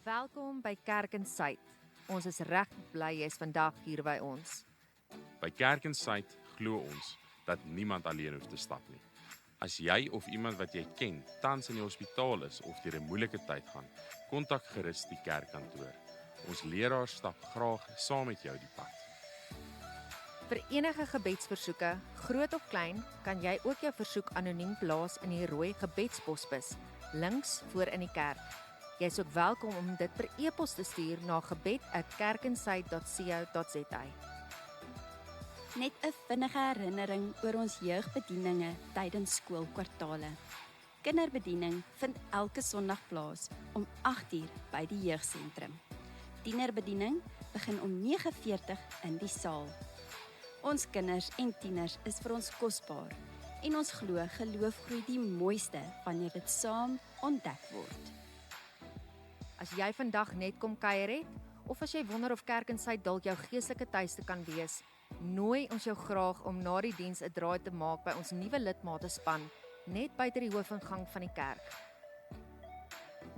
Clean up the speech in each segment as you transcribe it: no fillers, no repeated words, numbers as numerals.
Welkom by Kerk in Suid. Ons is reg bly jy is vandag hier by ons. By Kerk in Suid glo ons dat niemand alleen hoef te stap nie. As jy of iemand wat jy ken tans in die hospitaal is of deur 'n moeilike tyd gaan, kontak gerus die kerkkantoor. Ons leraars stap graag saam met jou die pad. Vir enige gebedsversoeke, groot of klein, kan jy ook jou versoek anoniem plaas in die rooi gebedsposbus links voor in die kerk. Jy is ook welkom om dit per e-pos te stuur na gebed@kerkinsuid.co.za. Net 'n vinnige herinnering oor ons jeugbedieninge tydens skoolkwartale. Kinderbediening vind elke Sondag plaas om 8:00 by die jeugsentrum. Tienerbediening begin om 9:40 in die saal. Ons kinders en tieners is vir ons kosbaar en ons glo geloof groei die mooiste wanneer dit saam ontdek word. As jy vandag net kom kuier het, of as jy wonder of Kerk in Suid dalk jou geestelike tuiste kan wees, nooi ons jou graag om na die diens 'n draai te maak by ons nuwe lidmatespan, net buite die hoofingang van die kerk.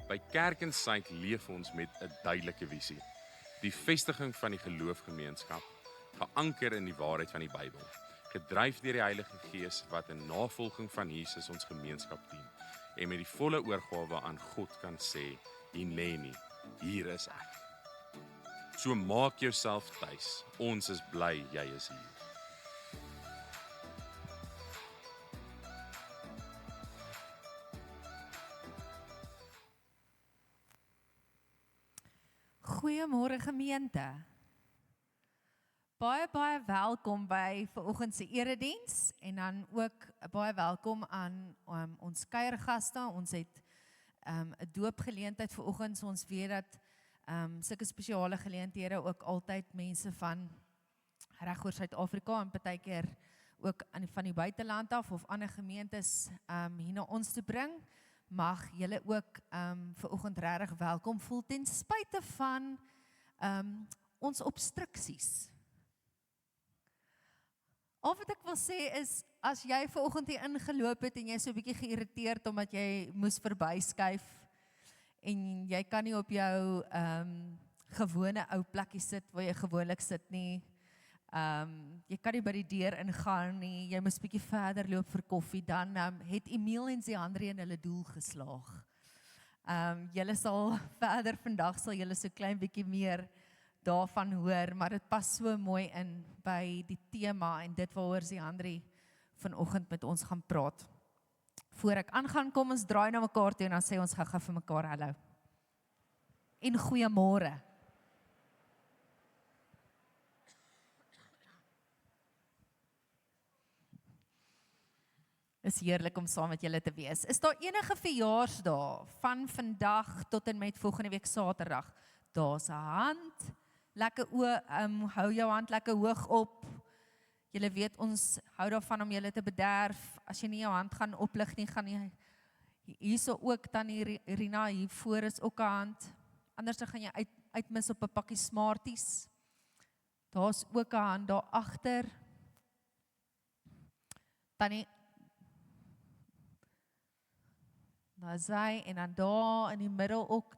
By Kerk in Suid leef ons met 'n duidelike visie. Die vestiging van die geloofgemeenskap, geanker in die waarheid van die Bybel, gedryf deur die Heilige Gees wat in navolging van Jesus ons gemeenskap dien, en met die volle oorgawe aan God kan sê, hier lê nie, hier is ek. So maak jouself tuis, ons is bly jy is hier. Goeiemôre gemeente. Baie welkom by vanoggend se erediens en dan ook baie welkom aan ons kuiergaste. Ons het 'n doopgeleentheid vanoggend, so ons weet dat sulke spesiale geleenthede ook altyd mense van reg oor Suid-Afrika en partykeer ook van die buiteland af of ander gemeentes hier na ons te bring. Mag julle ook vanoggend regtig welkom voel ten spyte van ons obstruksies. Al wat ek wil sê is, as jy vanoggend hier ingeloop het en jy is so 'n bietjie geïrriteerd omdat jy moes verbyskuif en jy kan nie op jou gewone ou plekkie sit waar jy gewoonlik sit nie. Jy kan nie by die deur ingaan nie, jy moes bietjie verder loop vir koffie, dan het Emil en Zeandre in hulle doel geslaag. Julle sal verder vandag sal julle so klein bietjie meer daarvan hoor, maar dit pas so mooi in by die tema en dit waaroor Zeandre vanoggend met ons gaan praat. Voor ek aangaan, kom ons draai na mekaar toe en dan sê ons gou vir mekaar hallo. En goeiemôre. Is heerlik om saam met julle te wees. Is daar enige verjaarsdae van vandag tot en met volgende week Saterdag? Daar's 'n hand. Lekker hou jou hand lekker hoog op. Julle weet ons hou daarvan om julle te bederf. As jy nie jou hand gaan oplig nie, gaan jy hierso ook dan die Rina hier voor is ook 'n hand. Anders dan gaan jy uitmis op 'n pakkie Smarties. Daar's ook 'n hand daar agter. Tannie daar sy en dan daar in die middel ook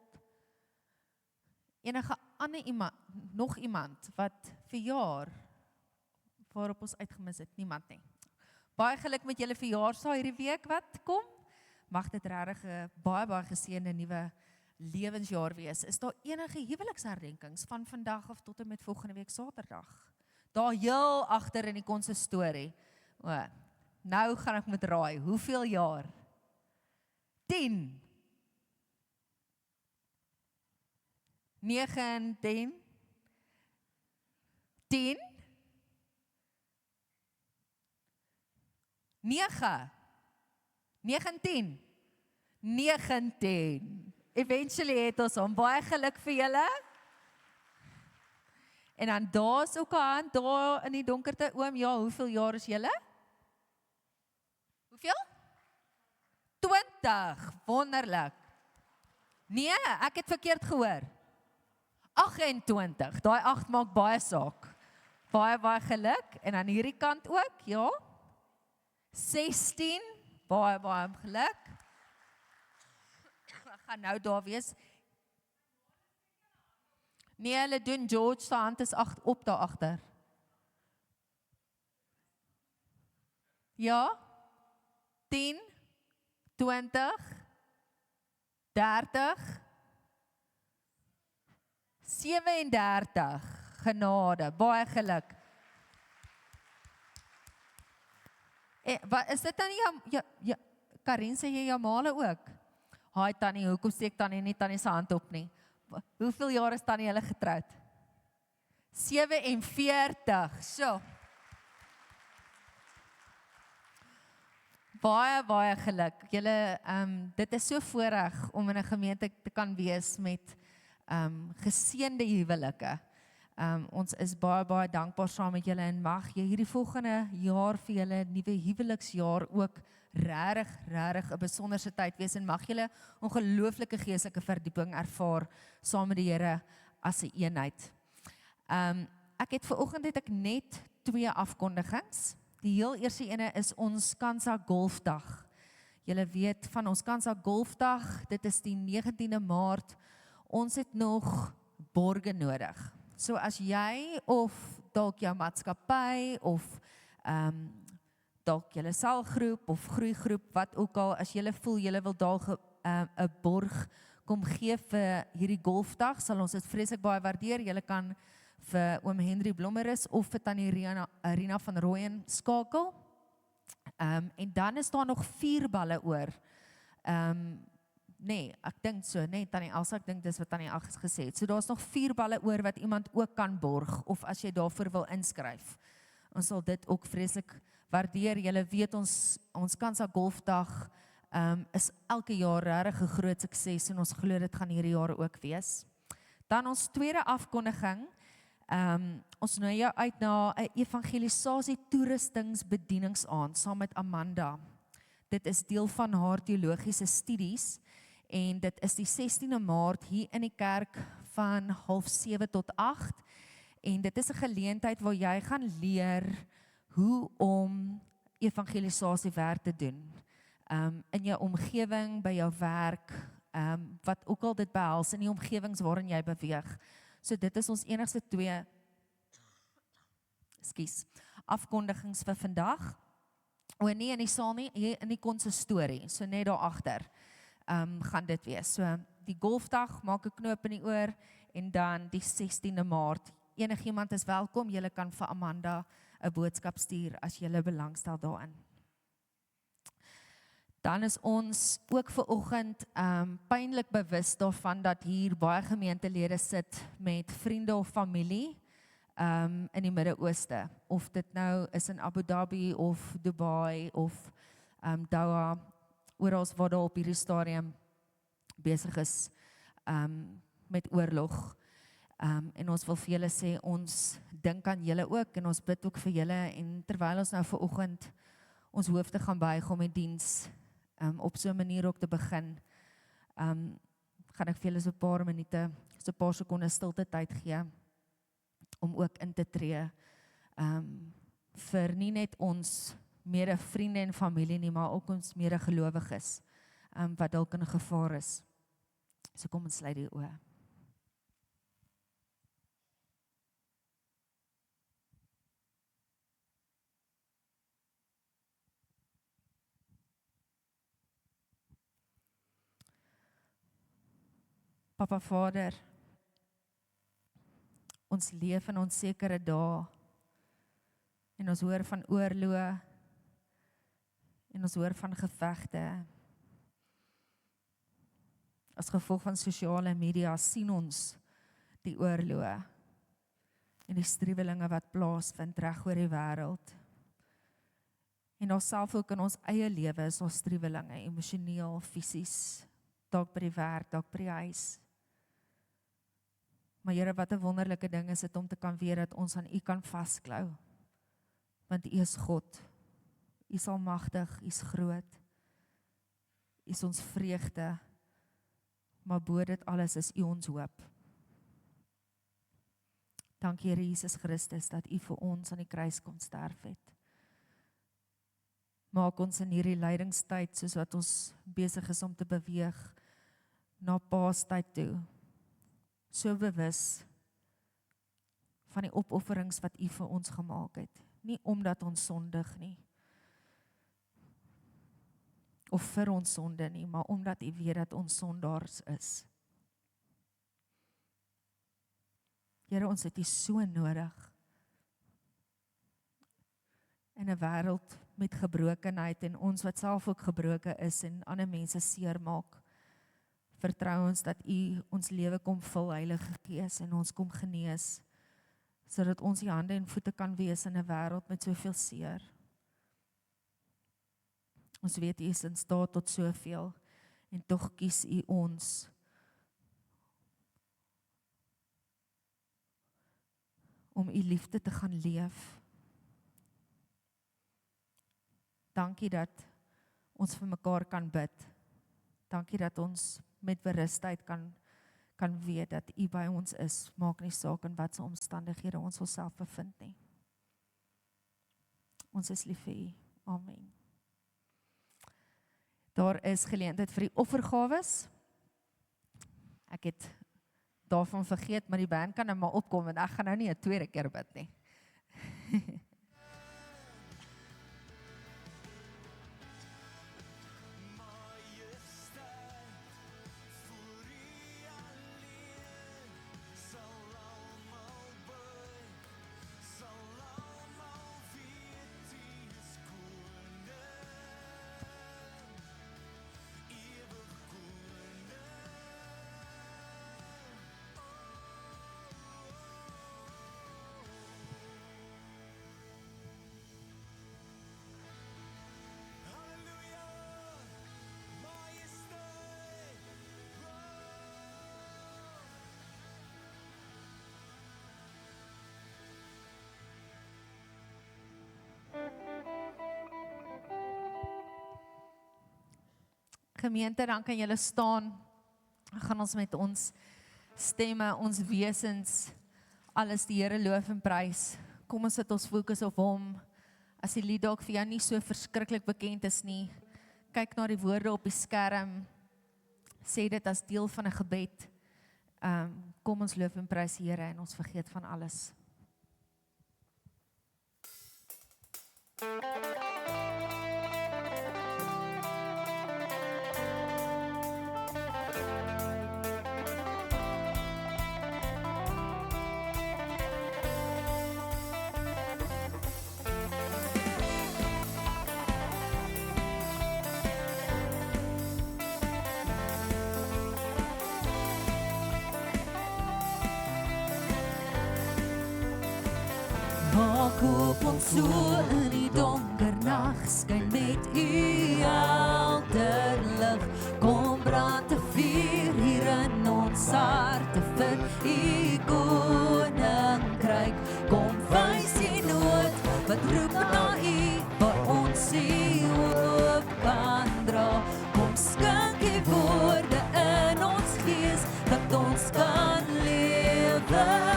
enige ander iemand, nog iemand wat verjaar waarop ons uitgemis het, niemand nie. Baie geluk met julle verjaarsdag hierdie week wat kom. Mag dit regtig 'n baie geseënde nuwe lewensjaar wees. Is daar enige huweliksherdenkings van vandag af tot en met volgende week Saterdag? Daar heel agter in die konsistorie. O, nou gaan ek met raai. Hoeveel jaar? 10. 9 en 10. 10. 9. 19. 19. Eventually het ons hom. Baie geluk vir julle. En dan daar's ook 'n hand daar in die donkerte. Oom, ja, hoeveel jaar is julle? Hoeveel? 20. Wonderlik. Nee, ek het verkeerd gehoor. 28. Daai 8 maak baie saak. Baie geluk. En aan hierdie kant ook, ja. 16. Baie geluk. Ek gaan nou daar wees. Nee, hulle doen George se hand is op daar agter. Ja? 10, 20, 30, 37. Genade, baie geluk. Wat is dit dan nie ja, Karin, sê jy jamale ook? Haai Tannie, hoekom steek Tannie nie Tannie se hand op nie? Hoeveel jaar is Tannie hulle getroud? 47, so. Baie geluk. Julle, dit is so voorreg om in 'n gemeente te kan wees met geseënde huwelike. Ons is baie dankbaar saam met julle en mag jy hierdie volgende jaar vir julle nuwe huweliksjaar ook regtig 'n besonderse tyd wees en mag julle ongelooflike geestelike verdieping ervaar saam met die Here as 'n eenheid. Ek het vanoggend net 2 afkondigings. Die heel eerste ene is ons Kansa Golfdag. Julle weet van ons Kansa Golfdag, dit is die 19de Maart. Ons het nog borge nodig. So as jy of dalk jou maatskappy of dalk julle selgroep of groeigroep, wat ook al, as julle voel julle wil dalk 'n borg kom gee vir hierdie golfdag, sal ons dit vreeslik baie waardeer. Julle kan vir oom Henry Blommerus of vir tannie Rina van Rooyen skakel. En dan is daar nog 4 balle oor. Nee, ek dink so, nee, tannie Elsa, ek dink dis wat tannie Agnes gesê het. So daar's nog 4 balle oor wat iemand ook kan borg, of as jy daarvoor wil inskryf. Ons sal dit ook vreeslik waardeer. Julle weet ons Kansa Golfdag is elke jaar regtig 'n groot sukses en ons glo dit gaan hierdie jaar ook wees. Dan ons tweede afkondiging, ons nooi jou uit na 'n evangelisasie toerustingsbedieningsaand saam met Amanda. Dit is deel van haar teologiese studies en dit is die 16de Maart hier in die kerk van 6:30 tot 8. En dit is 'n geleentheid waar jy gaan leer hoe om evangelisasie werk te doen. In jou omgewing, by jou werk, wat ook al dit behels in die omgewings waarin jy beweeg. So dit is ons enigste 2 afkondigings vir vandag. Nee, in die saal nie, hier in die konsistorie, so net daar agter gaan dit wees. So die golfdag, maak 'n knoop in die oor en dan die 16de Maart. Enigiemand is welkom, julle kan vir Amanda 'n boodskap stuur as julle belangstel daarin. Dan is ons ook vanoggend pynlik bewus daarvan dat hier baie gemeentelede sit met vriende of familie in die Midde-Ooste. Of dit nou is in Abu Dhabi of Dubai of Doha, oral waar daar op hierdie stadium besig is met oorlog. En ons wil vir julle sê, ons dink aan julle ook en ons bid ook vir julle. En terwyl ons nou vanoggend ons hoofde gaan buig om die diens op so 'n manier ook te begin, gaan ek vir julle so 'n paar minute, so 'n paar sekondes stilte tyd gee om ook in te tree vir nie net ons mede vriende en familie nie, maar ook ons mede gelowiges wat dalk in gevaar is. So kom ons sluit die oë. Papa Vader, ons leef in onsekere dae en ons hoor van oorloë en ons hoor van gevegte. As gevolg van sosiale media sien ons die oorloë en die striwelinge wat plaasvind reg oor die wêreld. En ons self ook in ons eie lewe is ons striwelinge, emosioneel, fisies, dalk by die werk, dalk by die huis. Maar Here, wat 'n wonderlike ding is dit om te kan weet dat ons aan U kan vasklou. Want U is God. U is almagtig, U is groot. U is ons vreugde. Maar bo dit alles is U ons hoop. Dankie Here Jesus Christus dat U vir ons aan die kruis kom sterf het. Maak ons in hierdie lydingstyd, soos wat ons besig is om te beweeg na Paastyd toe, so bewus van die opofferings wat U vir ons gemaak het. Nie omdat ons sondig nie, of vir ons sonde nie, maar omdat U weet dat ons sondaars is. Here, ons het U so nodig. In 'n wêreld met gebrokenheid en ons wat self ook gebroken is en ander mense seermaak, vertrou ons dat U ons lewe kom vul, Heilige Gees, en ons kom genees, sodat ons die hande en voete kan wees in 'n wêreld met soveel seer. Ons weet U is in staat tot soveel, en tog kies U ons om U liefde te gaan leef. Dankie dat ons vir mekaar kan bid. Dankie dat ons met berustheid kan weet dat U by ons is, maak nie saak in watse omstandighede ons onsself bevind nie. Ons is lief vir U. Amen. Daar is geleentheid vir die offergawes. Ek het daarvan vergeet, maar die band kan nou maar opkom, en ek gaan nou nie 'n tweede keer bid nie. Gemeente, dan kan julle staan, gaan ons met ons stemme, ons wesens, alles die Here loof en prys. Kom ons sit ons fokus op hom. As die lied dalk vir jou nie so verskriklik bekend is nie, kyk na die woorde op die skerm, sê dit as deel van 'n gebed. Kom ons loof en prys die Here en ons vergeet van alles. Maak op ons so in die donker nag, skyn met U helder lig. Kom brand 'n vuur hier in ons harte vir U koninkryk. Kom wys die nood wat roep na U, waar ons U hoop kan dra. Kom skink U woorde in ons gees, dat ons kan lewe.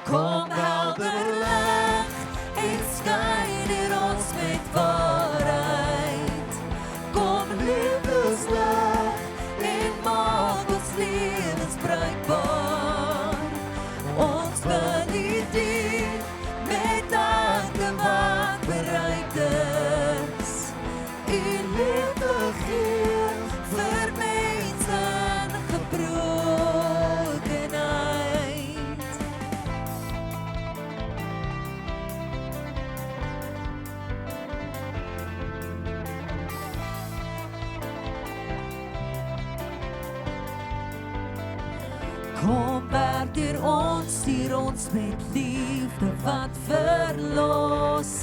Kom helder lig en skyn in ons met waarheid. Kom liefdeslig en maak ons lewens bruikbaar. Ons wil U dien met harte wat bereid is. U liefde gee vir mense in gebrokenheid. Kom werk deur ons, stuur ons met liefde wat verlossing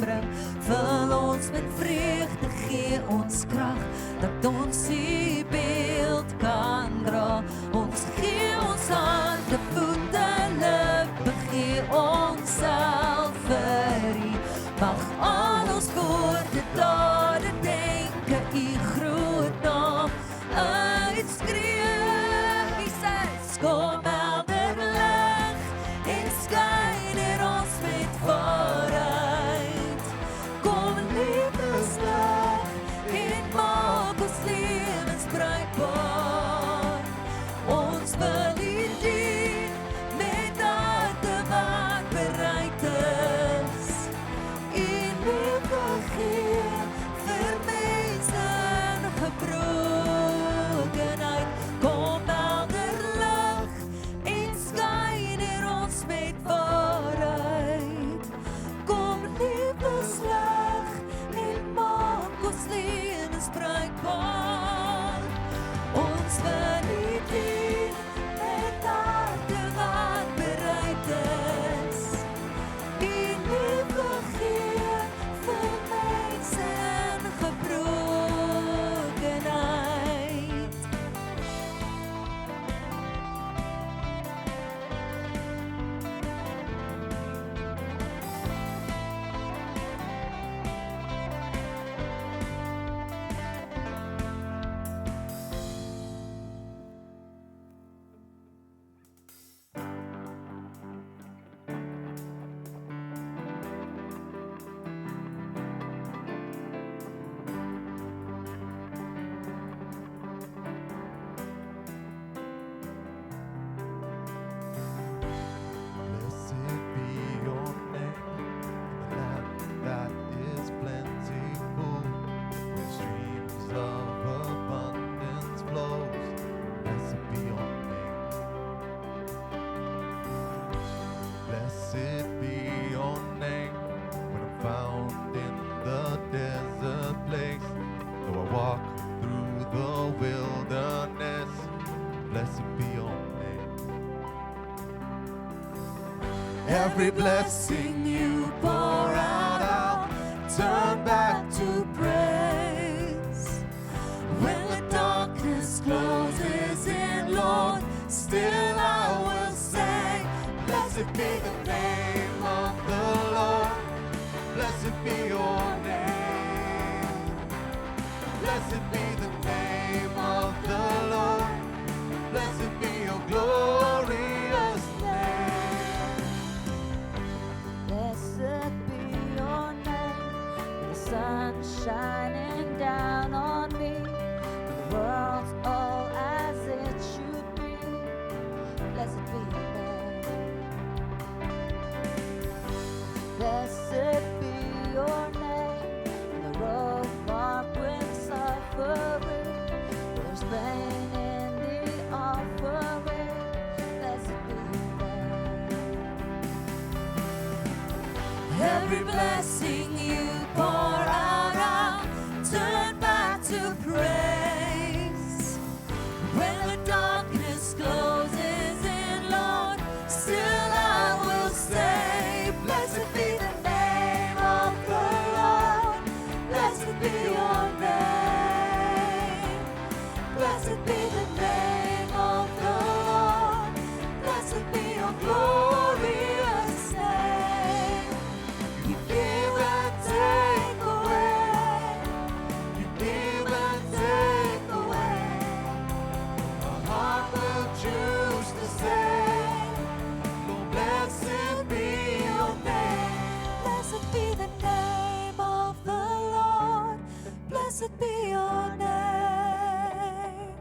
bring. Vul ons met vreugde, gee ons krag, dat ons U beeld kan dra. Ons gee ons hande, voete, lippe, gee ons self vir U. Mag al ons woorde, dade, denke U groot naam uitskree. Kom helder lig en skyn in ons met waarheid. Kom liefdeslig en maak ons lewens bruikbaar. Ons wil Every blessing you pour out, I'll turn back to praise. When the darkness closes in, Lord, still I will say, blessed be the name of the Lord. Blessed be your name. Blessed be the name of the Lord. Blessed be your glorious name. Blessed be your name. The sun shining down on me. The world's all as it should be. Blessed be your name. Blessed be your name. The road marked with suffering. There's pain in the offering. Blessed be your name. Every blessing you pour out, I'll turn back to praise. When the darkness closes in, Lord, still I will say, blessed be the name of the Lord. Blessed be your name. Blessed be the name of the Lord. Blessed be your glorious name. You give and take away. You give and take away. A heart will choose to say, Lord, blessed be your name. Blessed be the name of the Lord. Blessed be your name.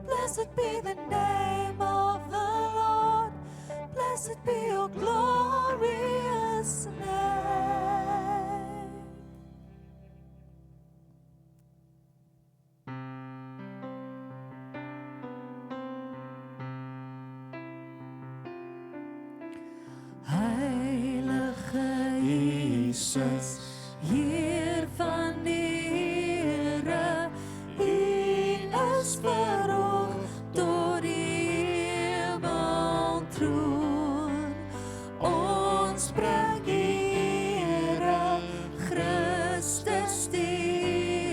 Blessed be the name of the Lord. Blessed be your glorious name. Heilige Jesus, Heer van die Here, U is verhoog tot die hemeltroon. Ons bring U ere, Christus die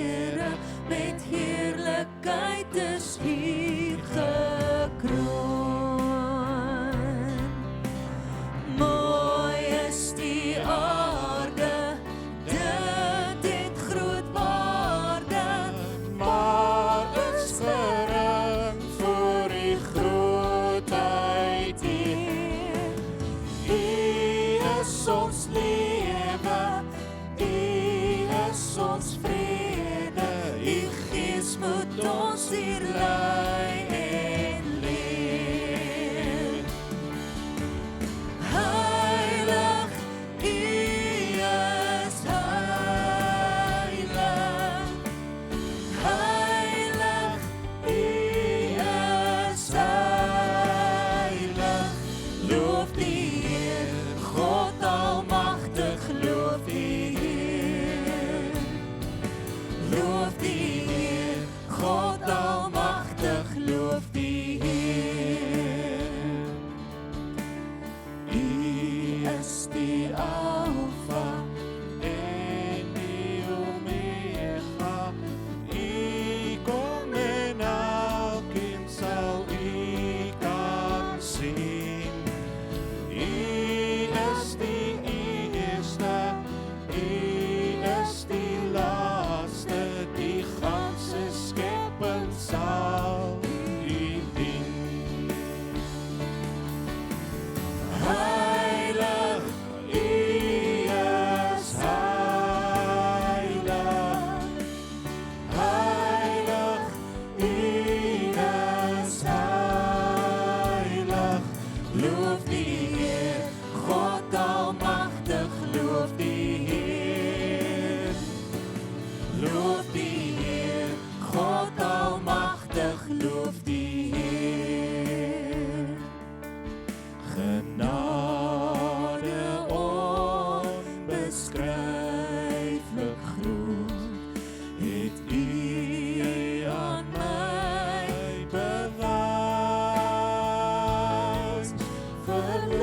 Here, met heerlikheid is hier gekroon. Mooi is die aarde, dit het groot waarde, maar is gering voor die grootheid hier. U is ons lewe, U is ons vrede, U Gees moet ons hier lei en leer. Heilig, U is heilig. Heilig, U is heilig. Loof die Heer, God almagtig, loof die Heer. Loof die Heer, God almagtig, loof die Heer. U is die Alpha en die Omega. U kom en elkeen sal U kan sien. U is die eerste, U is die laaste, die ganse skepping sal U dien. Heilig, U is heilig. Heilig, U is heilig. Loof die Heer, God almagtig, loof die Heer. Loof die Heer, God almagtig, loof die Heer. Genade onbeskryflik groot, het U aan my bewys. Verlos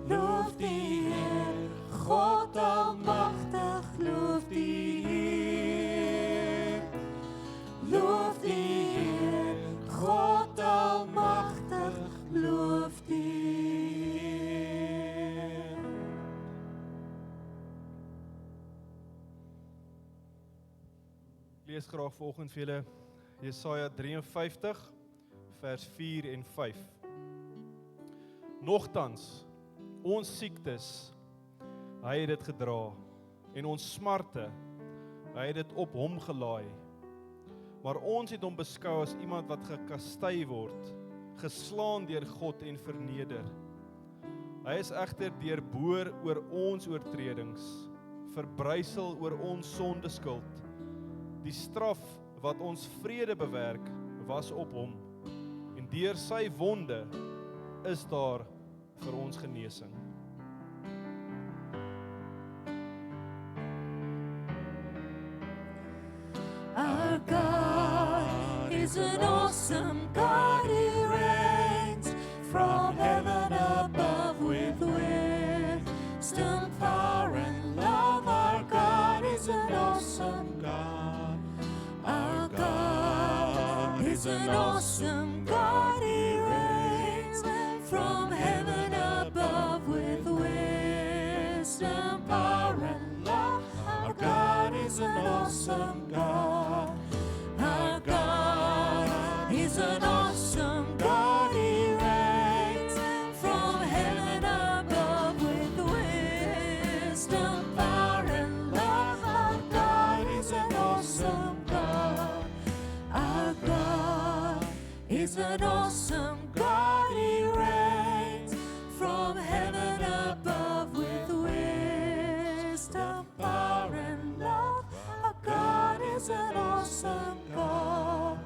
loof die Heer, God almagtig, loof die Heer. Loof die Heer, God almagtig, loof die Heer. Ek lees graag vanoggend vir julle Jesaja 53 vers 4 en 5. Nogtans, ons siektes, hy het dit gedra, en ons smarte, hy het dit op hom gelaai. Maar ons het hom beskou as iemand wat gekastei word, geslaan deur God en verneder. Hy is egter deurboor oor ons oortredings, verbrysel oor ons sondeskuld. Die straf wat ons vrede bewerk, was op hom, en deur sy wonde is daar vir ons genesing. Our God is an awesome God. He reigns from heaven above with wisdom, power, and love. Our God is an awesome God. Our God is an awesome God. He reigns from heaven above with wisdom, power, and love. Our God is an awesome God. Our God is an awesome God. He reigns from heaven above with wisdom, power, and love. Our God is an awesome God. Our God is an awesome God. He reigns from heaven above with wisdom, power, and love. Our God is an awesome God.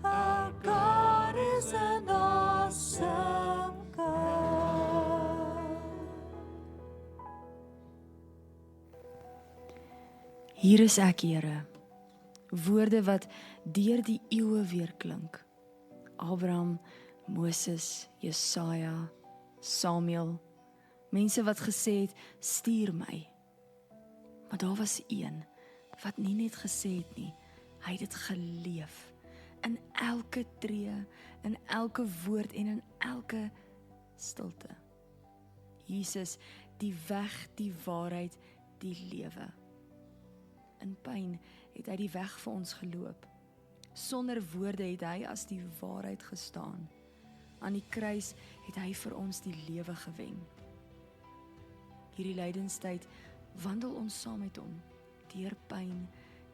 Our God is an awesome God. Hier is ek, Here, woorde wat deur die eeue weer klink. Abraham, Moses, Jesaja, Samuel, mense wat gesê het, stuur my. Maar daar was een wat nie net gesê het nie, hy het dit geleef. In elke tree, in elke woord en in elke stilte. Jesus, die weg, die waarheid, die lewe. In pyn het hy die weg vir ons geloop. Sonder woorde het hy as die waarheid gestaan. Aan die kruis het hy vir ons die lewe gewen. Hierdie lydenstyd wandel ons saam met hom, deur pyn,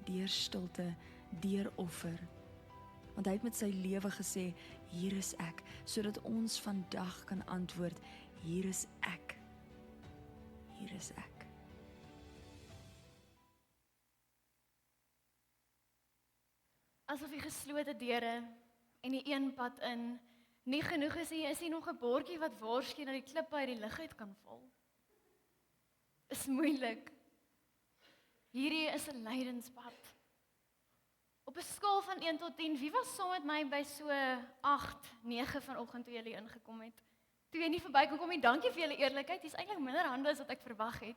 deur stilte, deur offer. Want hy het met sy lewe gesê, hier is ek, sodat ons vandag kan antwoord, hier is ek. Hier is ek. Asof die geslote deure en die een pad in nie genoeg is nie, is hier nog 'n bordjie wat waarsku dat die klippe uit die lug uit kan val. Is moeilik. Hierdie is 'n lydenspad. Op 'n skaal van 1 tot 10, wie was saam met my by so 8, 9 vanoggend toe julle ingekom het? Toe jy nie verby kon kom nie, dankie vir julle eerlikheid. Dis eintlik minder hande as wat ek verwag het.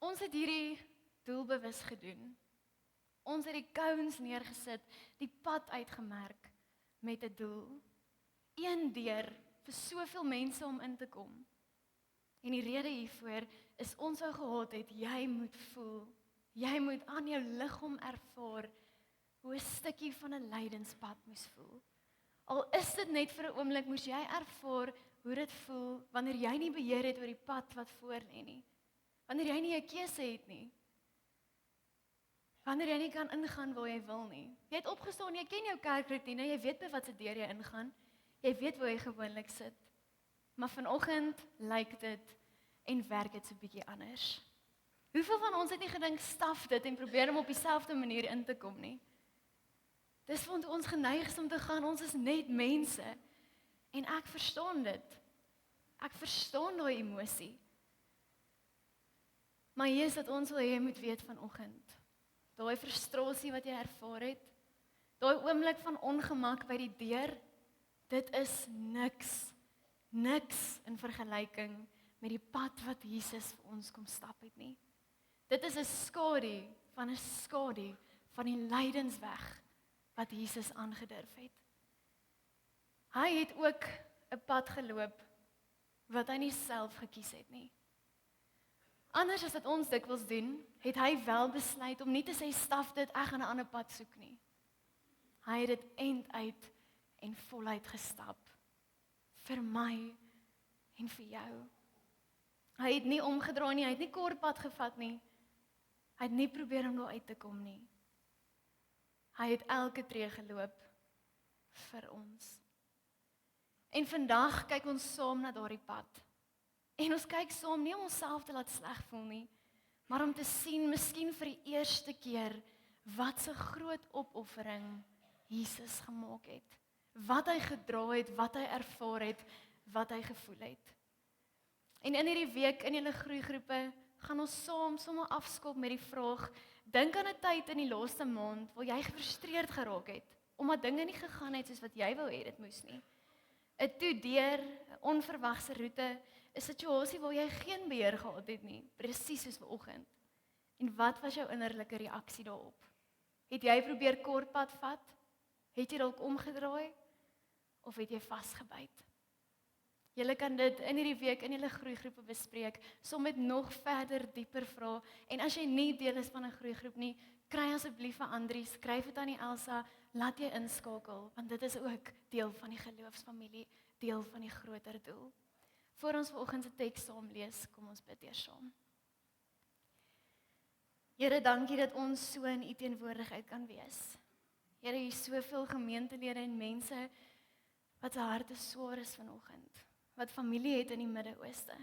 Ons het hierdie doelbewus gedoen. Ons het die cones neergesit, die pad uitgemerk met 'n doel. Een deur vir soveel mense om in te kom. En die rede hiervoor is ons sou gehad het, jy moet voel, jy moet aan jou liggaam ervaar hoe 'n stukkie van 'n lydenspad moes voel. Al is dit net vir 'n oomblik, moes jy ervaar hoe dit voel wanneer jy nie beheer het oor die pad wat voor lê nie. Wanneer jy nie 'n keuse het nie. Wanneer jy nie kan ingaan waar jy wil nie. Jy het opgestaan, jy ken jou kerkroetine, jy weet by wat se deur jy ingaan. Jy weet waar jy gewoonlik sit. Maar vanoggend lyk dit en werk dit so 'n bietjie anders. Hoeveel van ons het nie gedink staf dit en probeer om op dieselfde manier in te kom nie? Dis want ons geneig is om te gaan, ons is net mense. En ek verstaan dit. Ek verstaan daai emosie. Maar hier is dat ons wil hê jy moet weet vanoggend. Daai frustrasie wat jy ervaar het, daai oomblik van ongemak by die deur, dit is niks in vergelyking met die pad wat Jesus vir ons kom stap het nie. Dit is 'n skadu van die lydensweg wat Jesus aangedurf het. Hy het ook 'n pad geloop wat hy nie self gekies het nie. Anders as wat ons dikwels doen, het hy wel besluit om nie te sê staf dit, ek gaan 'n ander pad soek nie. Hy het dit end uit en voluit gestap vir my en vir jou. Hy het nie omgedraai nie, hy het nie kort pad gevat nie. Hy het nie probeer om daar uit te kom nie. Hy het elke tree geloop vir ons. En vandag kyk ons saam na daardie pad. En ons kyk saam nie om onsself te laat sleg voel nie, maar om te sien, miskien vir die eerste keer, wat 'n groot opoffering Jesus gemaak het. Wat hy gedra het, wat hy ervaar het, wat hy gevoel het. En in hierdie week in julle groeigroepe gaan ons saam sommer afskop met die vraag, dink aan 'n tyd in die laaste maand waar jy gefrustreerd geraak het, omdat dinge nie gegaan het soos wat jy wou hê dit moes nie. 'n Toedeur, 'n onverwagse roete, 'n situasie waar jy geen beheer gehad het nie, presies soos vanoggend. En wat was jou innerlike reaksie daarop? Het jy probeer kortpad vat? Het jy dalk omgedraai? Of het jy vasgebyt? Julle kan dit in hierdie week in julle groeigroepe bespreek, som met nog verder dieper vra. En as jy nie deel is van 'n groeigroep nie, kry asseblief vir Andri, skryf dit aan die Elsa, laat jy inskakel, want dit is ook deel van die geloofsfamilie, deel van die groter doel. Voor ons vanoggend se teks saam lees, kom ons bid eers saam. Here, dankie dat ons so in U teenwoordigheid kan wees. Here, hier is soveel gemeentelede en mense wat se harte swaar is vanoggend, wat familie het in die Midde-Ooste,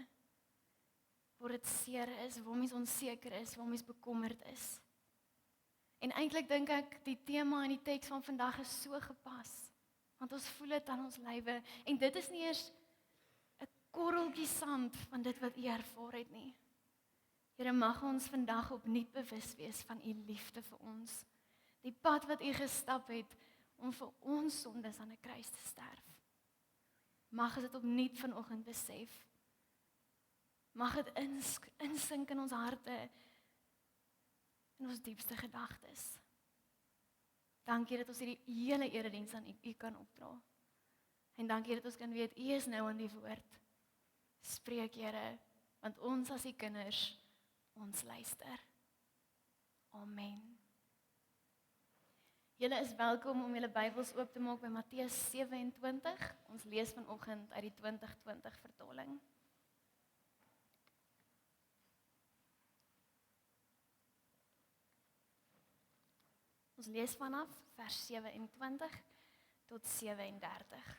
waar dit seer is, waar mens onseker is, waar mens bekommerd is. En eintlik dink ek die tema in die teks van vandag is so gepas, want ons voel dit aan ons lywe, en dit is nie eers 'n korreltjie sand van dit wat U ervaar het nie. Here, mag ons vandag opnuut bewus wees van U liefde vir ons, die pad wat U gestap het om vir ons sondes aan 'n kruis te sterf. Mag ons dit opnuut vanoggend besef. Mag dit insink in ons harte, in ons diepste gedagtes. Dankie dat ons hierdie hele erediens aan U kan opdra. En dankie dat ons kan weet, U is nou aan die woord. Spreek, Here, want ons as U kinders, ons luister. Amen. Julle is welkom om julle Bybels oop te maak by Matteus 27. Ons lees vanoggend uit die 2020 vertaling. Ons lees vanaf vers 27 tot 37.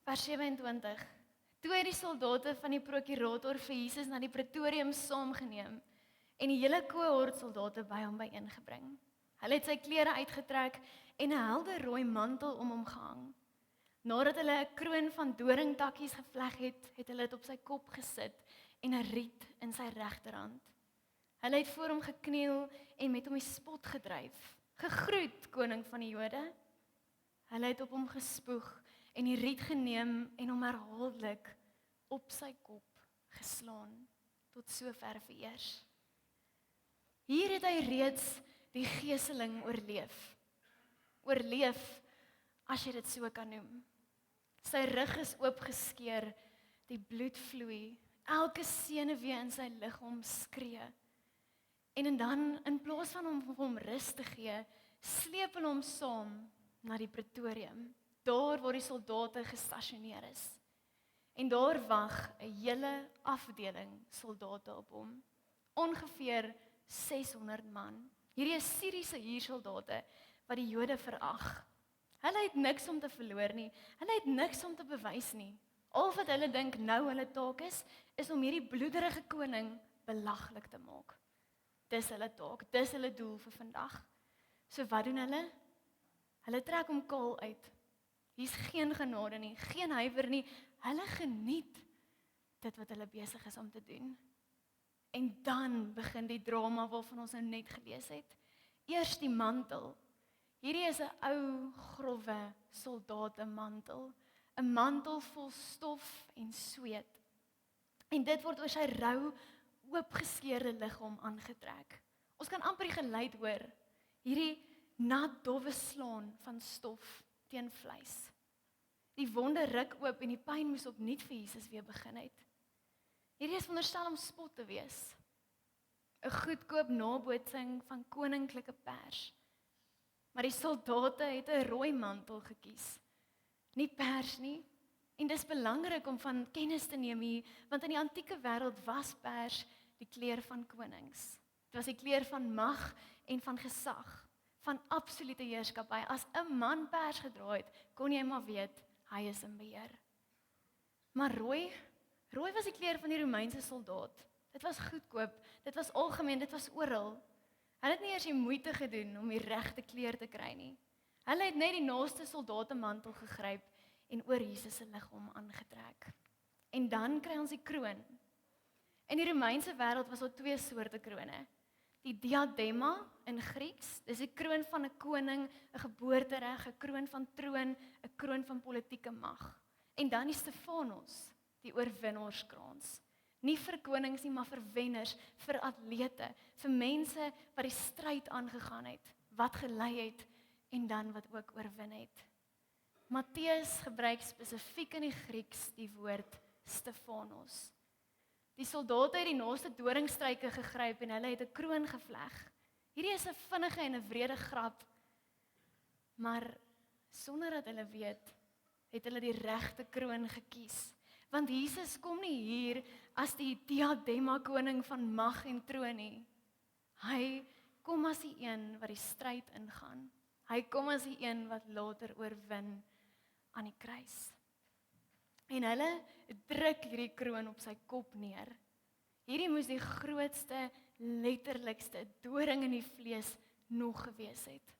Vers 27. Toe het die soldate van die prokurator vir Jesus na die pretorium saamgeneem en die hele kohort soldate by hom byeengebring. Hulle het sy klere uitgetrek en 'n helder rooi mantel om hom gehang. Nadat hulle 'n kroon van doringtakkies gevleg het, het hulle dit op sy kop gesit en 'n riet in sy regterhand. Hulle het voor hom gekniel en met hom die spot gedryf. Gegroet, koning van die Jode. Hulle het op hom gespoeg en die riet geneem en hom herhaaldelik op sy kop geslaan. Tot sover vereers. Hier het hy reeds die geeseling oorleef. Oorleef, as jy dit so kan noem. Sy rug is oopgeskeur, die bloed vloei, elke senuwee in sy liggaam skree. En dan, in plaas van hom rus te gee, sleep hulle hom saam na die pretorium, daar waar die soldate gestasioneer is. En daar wag 'n hele afdeling soldate op hom. Ongeveer 600 man. Hierdie is Syriese huursoldate wat die Jode verag. Hulle het niks om te verloor nie. Hulle het niks om te bewys nie. Al wat hulle dink nou hulle taak is om hierdie bloederige koning belaglik te maak. Dis hulle taak, dis hulle doel vir vandag. So wat doen hulle? Hulle trek hom kaal uit. Hier's geen genade nie, geen huiwer nie. Hulle geniet dit wat hulle besig is om te doen. En dan begin die drama waarvan ons nou net gelees het. Eers die mantel. Hierdie is 'n ou, growwe soldatemantel, 'n mantel vol stof en sweet. En dit word oor sy rou, oopgeskeurde liggaam aangetrek. Ons kan amper die geluid hoor. Hierdie nat dowwe slaan van stof teen vleis. Die wonde ruk oop en die pyn moes opnuut vir Jesus weer begin het. Hierdie is veronderstel om spot te wees. 'n Goedkoop nabootsing van koninklike pers. Maar die soldate het 'n rooi mantel gekies. Nie pers nie. En dis belangrik om van kennis te neem hier, want in die antieke wêreld was pers die kleur van konings. Dit was die kleur van mag en van gesag, van absolute heerskappy. As 'n man pers gedra het, kon jy maar weet hy is in beheer. Maar rooi was die kleur van die Romeinse soldaat. Dit was goedkoop, dit was algemeen, dit was oral. Hulle het nie eers die moeite gedoen om die regte kleur te kry nie. Hulle het net die naaste soldatemantel gegryp en oor Jesus se liggaam aangetrek. En dan kry ons die kroon. In die Romeinse wêreld was daar 2 soorte krone. Die diadema in Grieks, dis 'n kroon van 'n koning, 'n geboortereg, 'n kroon van troon, 'n kroon van politieke mag. En dan die Stefanos, die oorwinnaarskrans. Nie vir konings nie, maar vir wenners, vir atlete, vir mense wat die stryd aangegaan het, wat gelei het en dan wat ook oorwin het. Matteus gebruik spesifiek in die Grieks die woord Stefanos. Die soldate het die naaste doringstruike gegryp en hulle het 'n kroon gevleg. Hierdie is 'n vinnige en 'n wrede grap, maar sonder dat hulle weet, het hulle die regte kroon gekies. Want Jesus kom nie hier as die diadema koning van mag en troon nie. Hy kom as die een wat die stryd ingaan. Hy kom as die een wat later oorwin aan die kruis. En hulle druk hierdie kroon op sy kop neer. Hierdie moes die grootste, letterlikste doring in die vlees nog gewees het.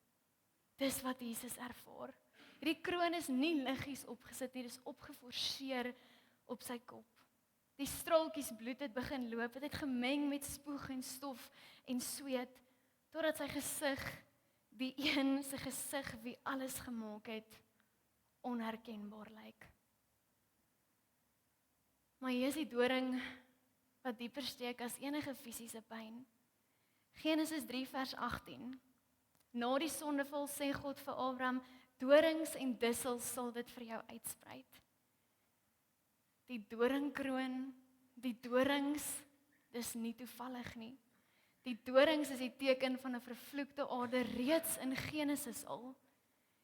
Dis wat Jesus ervaar. Hierdie kroon is nie liggies opgesit nie, dis opgeforseer op sy kop. Die straaltjies bloed het begin loop, dit het gemeng met spoeg en stof en sweet, totdat sy gesig, die een se gesig wie alles gemaak het, onherkenbaar lyk. Maar hier is die doring wat dieper steek as enige fisiese pyn. Genesis 3 vers 18. Na die sondeval sê God vir Abraham, dorings en dussels sal dit vir jou uitsprei. Die doringkroon, die dorings, dis nie toevallig nie. Die dorings is die teken van 'n vervloekte aarde reeds in Genesis al.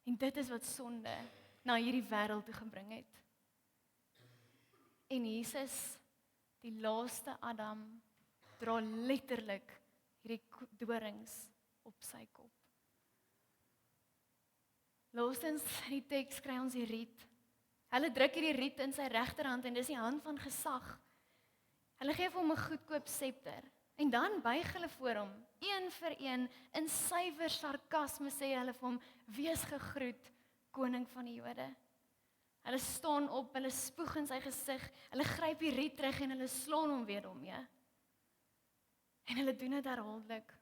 En dit is wat sonde na hierdie wêreld toe gebring het. En Jesus, die laaste Adam, dra letterlik hierdie dorings op sy kop. Laastens in die teks kry ons die riet. Hulle druk hierdie riet in sy regterhand en dis die hand van gesag. Hulle gee vir hom 'n goedkoop septer en dan buig hulle voor hom, een vir een, in suiwer sarkasme sê hulle vir hom, wees gegroet, koning van die Jode. Hulle staan op, hulle spoeg in sy gesig, hulle gryp die riet terug en hulle slaan hom weer daarmee. En hulle doen dit herhaaldelik.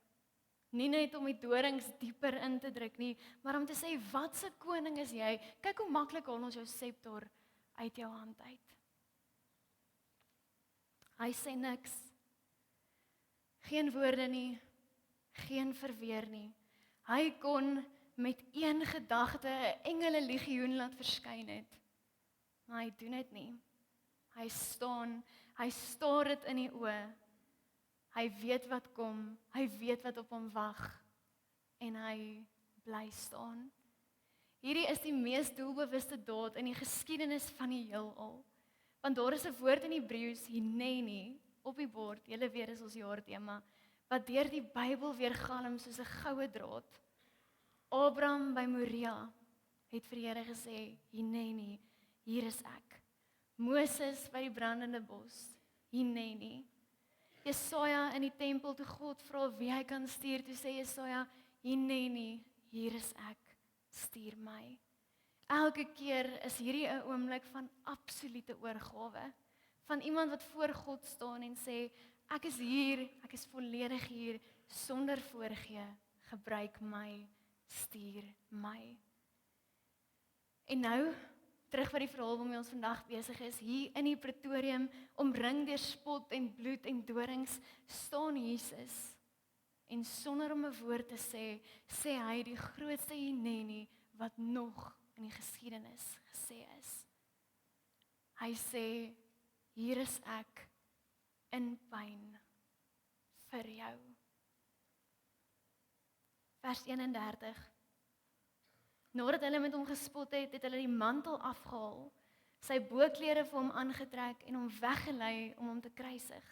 Nie net om die dorings dieper in te druk nie, maar om te sê, wat se koning is jy? Kyk hoe maklik haal ons jou septor uit jou hand uit. Hy sê niks. Geen woorde nie, geen verweer nie. Hy kon met een gedagte 'n engele legioen laat verskyn het. Maar hy doen dit nie. Hy staar dit in die oë. Hy weet wat kom, hy weet wat op hom wag en hy bly staan. Hierdie is die mees doelbewuste daad in die geskiedenis van die heelal. Want daar is 'n woord in Hebreëus, hineni, op die bord, julle weet is ons jaartema, wat deur die Bybel weer galm soos 'n goue draad. Abraham by Moria het vir die Here gesê, hineni, hier is ek. Moses by die brandende bos, hineni. Jesaja in die tempel toe God vra wie hy kan stuur, toe sê Jesaja, hineni, hier is ek, stuur my. Elke keer is hierdie 'n oomblik van absolute oorgawe, van iemand wat voor God staan en sê, ek is hier, ek is volledig hier, sonder voorgee, gebruik my, stuur my. En nou, terug by die verhaal waarmee ons vandag besig is, hier in die Pretorium, omring deur spot en bloed en dorings, staan Jesus. En sonder om 'n woord te sê, sê hy die grootste hineni wat nog in die geskiedenis gesê is. Hy sê, hier is ek in pyn vir jou. Vers 31. Nadat hulle met hom gespot het, het hulle die mantel afgehaal, sy boklere vir hom aangetrek en hom weggelei om hom te kruisig.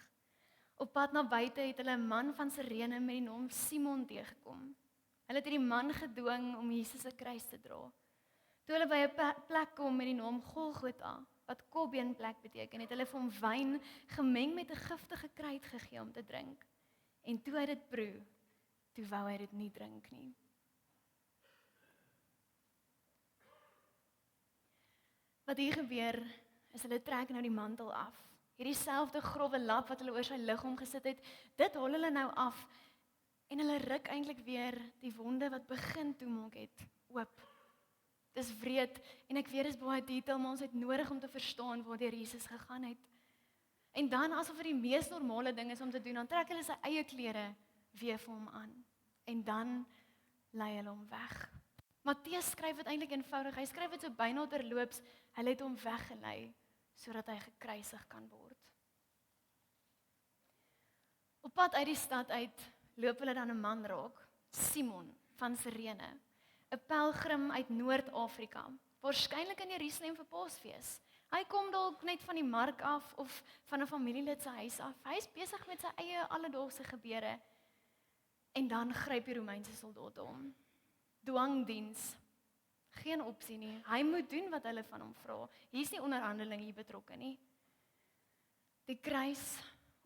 Op pad na buite het hulle 'n man van Sirene met die naam Simon teëgekom. Hulle het die man gedwing om Jesus se kruis te dra. Toe hulle by 'n plek kom met die naam Golgotha, wat kopbeenplek beteken, het hulle vir hom wyn gemeng met 'n giftige kruid gegee om te drink. En toe hy dit proe, toe wou hy dit nie drink nie. Wat hier gebeur, is hulle trek nou die mantel af. Hierdie selfde growwe lap wat hulle oor sy liggaam gesit het, dit haal hulle nou af en hulle ruk eintlik weer die wonde wat begin toemaak het oop. Dis wreed en ek weet dis baie detail, maar ons het nodig om te verstaan waardeur Jesus gegaan het. En dan asof dit die mees normale ding is om te doen, dan trek hulle sy eie klere weer vir hom aan. En dan lei hulle hom weg. Matteus skryf dit eintlik eenvoudig. Hy skryf dit so byna terloops, hulle het hom weggelei sodat hy gekruisig kan word. Op pad uit die stad uit loop hulle dan 'n man raak, Simon van Sirene, 'n pelgrim uit Noord-Afrika, waarskynlik in Jerusalem vir Paasfees. Hy kom dalk net van die mark af of van 'n familielid se huis af. Hy is besig met sy eie alledaagse gebeure. En dan gryp die Romeinse soldate hom. Dwangdiens. Geen opsie nie. Hy moet doen wat hulle van hom vra. Hier's nie onderhandeling hier betrokke nie. Die kruis,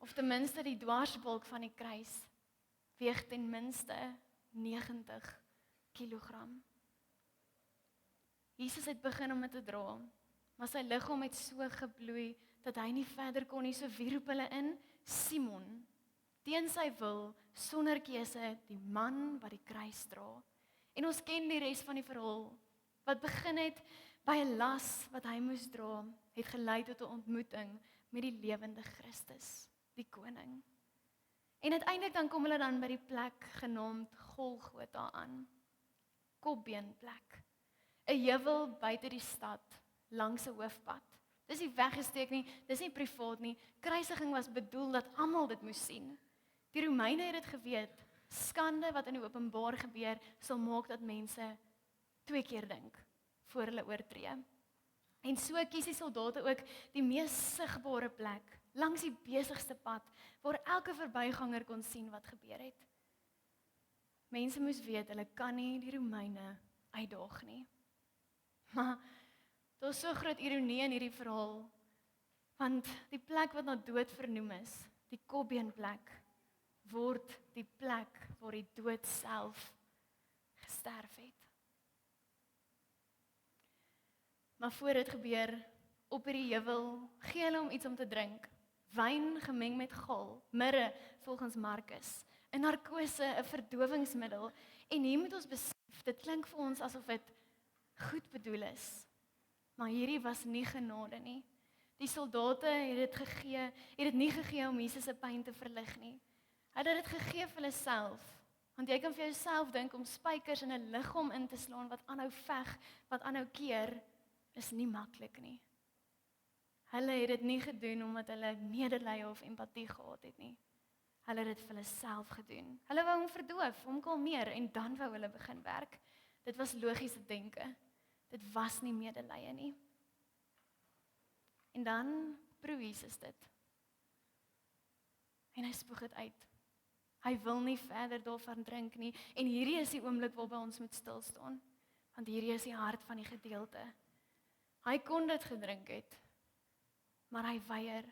of ten minste die dwarsbalk van die kruis, weeg ten minste 90 kilogram. Jesus het begin om dit te dra, maar sy liggaam het so gebloei dat hy nie verder kon nie. So wie roep hulle in? Simon. Teen sy wil, sonder keuse, die man wat die kruis dra. En ons ken die res van die verhaal. Wat begin het by 'n las wat hy moes dra, het gelei tot 'n ontmoeting met die lewende Christus, die koning. En uiteindelik dan kom hulle dan by die plek genaamd Golgotha aan. Kopbeenplek. 'n Heuwel buite die stad, langs 'n hoofpad. Dis nie weggesteek nie, dis nie privaat nie. Kruisiging was bedoel dat almal dit moes sien. Die Romeine het dit geweet. Skande wat in die openbaar gebeur, sal maak dat mense 2 keer dink voor hulle oortree. En so kies die soldate ook die mees sigbare plek, langs die besigste pad, waar elke verbyganger kon sien wat gebeur het. Mense moes weet, hulle kan nie die Romeine uitdaag nie. Maar daar's so groot ironie in hierdie verhaal, want die plek wat na dood vernoem is, die kopbeenplek, word die plek waar die dood self gesterf het. Maar voor dit gebeur, op hierdie heuwel, gee hulle hom iets om te drink. Wyn gemeng met gal, mirre volgens Markus, 'n narkose, 'n verdowingsmiddel. En hier moet ons besef, dit klink vir ons asof dit goed bedoel is. Maar hierdie was nie genade nie. Die soldate het dit gegee, het dit nie gegee om Jesus se pyn te verlig nie. Hulle het dit gegee vir hulle self. Want jy kan vir jouself dink om spykers in 'n liggaam in te slaan wat aanhou veg, wat aanhou keer, is nie maklik nie. Hulle het dit nie gedoen omdat hulle medelee of empatie gehad het nie. Hulle het dit vir hulle self gedoen. Hulle wou hom verdoof, hom kalmeer en dan wou hulle begin werk. Dit was logiese denke. Dit was nie medelee nie. En dan proe Jesus dit. En hy spoeg dit uit. Hy wil nie verder daarvan drink nie. En hierdie is die oomblik waarby ons moet stil staan. Want hierdie is die hart van die gedeelte. Hy kon dit gedrink het, maar hy weier.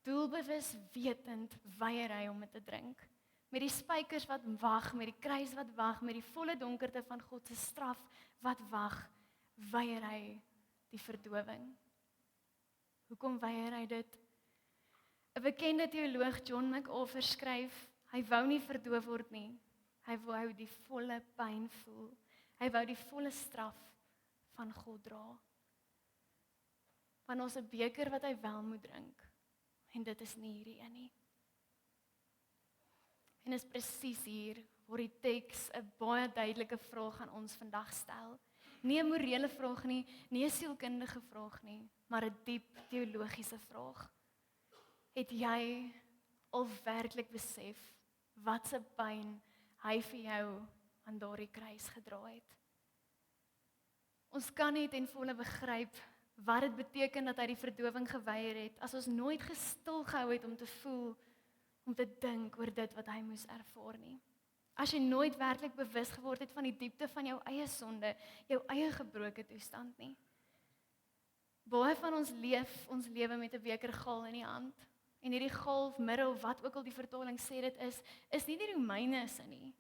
Doelbewus wetend weier hy om dit te drink. Met die spykers wat wag, met die kruis wat wag, met die volle donkerte van God se straf wat wag, weier hy die verdowing. Hoekom weier hy dit? 'n Bekende teoloog, John MacArthur, skryf, hy wou nie verdoof word nie. Hy wou die volle pyn voel. Hy wou die volle straf van God dra. Want ons 'n beker wat hy wel moet drink. En dit is nie hierdie een nie. En is presies hier waar die teks 'n baie duidelike vraag aan ons vandag stel. Nie 'n morele vraag nie, nie 'n sielkundige vraag nie, maar 'n diep teologiese vraag. Het jy al werklik besef wat se pyn hy vir jou aan daardie kruis gedra het? Ons kan nie ten volle begryp wat dit beteken dat hy die verdowing geweier het, as ons nooit gestil gehou het om te voel, om te dink oor dit wat hy moes ervaar nie. As jy nooit werklik bewus geword het van die diepte van jou eie sonde, jou eie gebroke toestand nie. Baie van ons leef ons lewe met 'n beker gaal in die hand. En hierdie gaal of middel, wat ook al die vertaling sê dit is nie die Romeine se nie.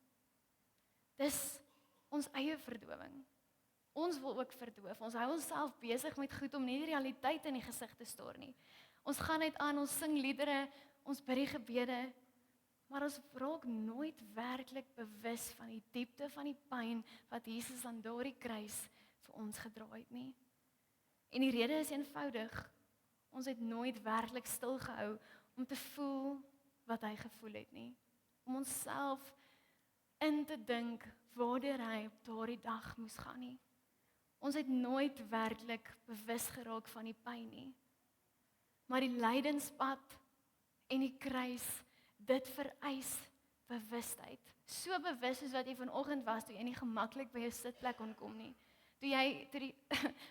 Dis ons eie verdowing. Ons wil ook verdoof. Ons hou onsself besig met goed om nie die realiteit in die gesig te staar nie. Ons gaan net aan, ons sing liedere, ons bid die gebede, maar ons raak nooit werklik bewus van die diepte van die pyn wat Jesus aan daardie kruis vir ons gedra het nie. En die rede is eenvoudig. Ons het nooit werklik stilgehou om te voel wat hy gevoel het nie. Om onsself in te dink waardeur hy op daardie dag moes gaan nie. Ons het nooit werklik bewus geraak van die pyn nie. Maar die lydenspad en die kruis, dit vereis bewustheid. So bewus soos wat jy vanoggend was toe jy nie gemaklik by jou sitplek kon kom nie. Toe die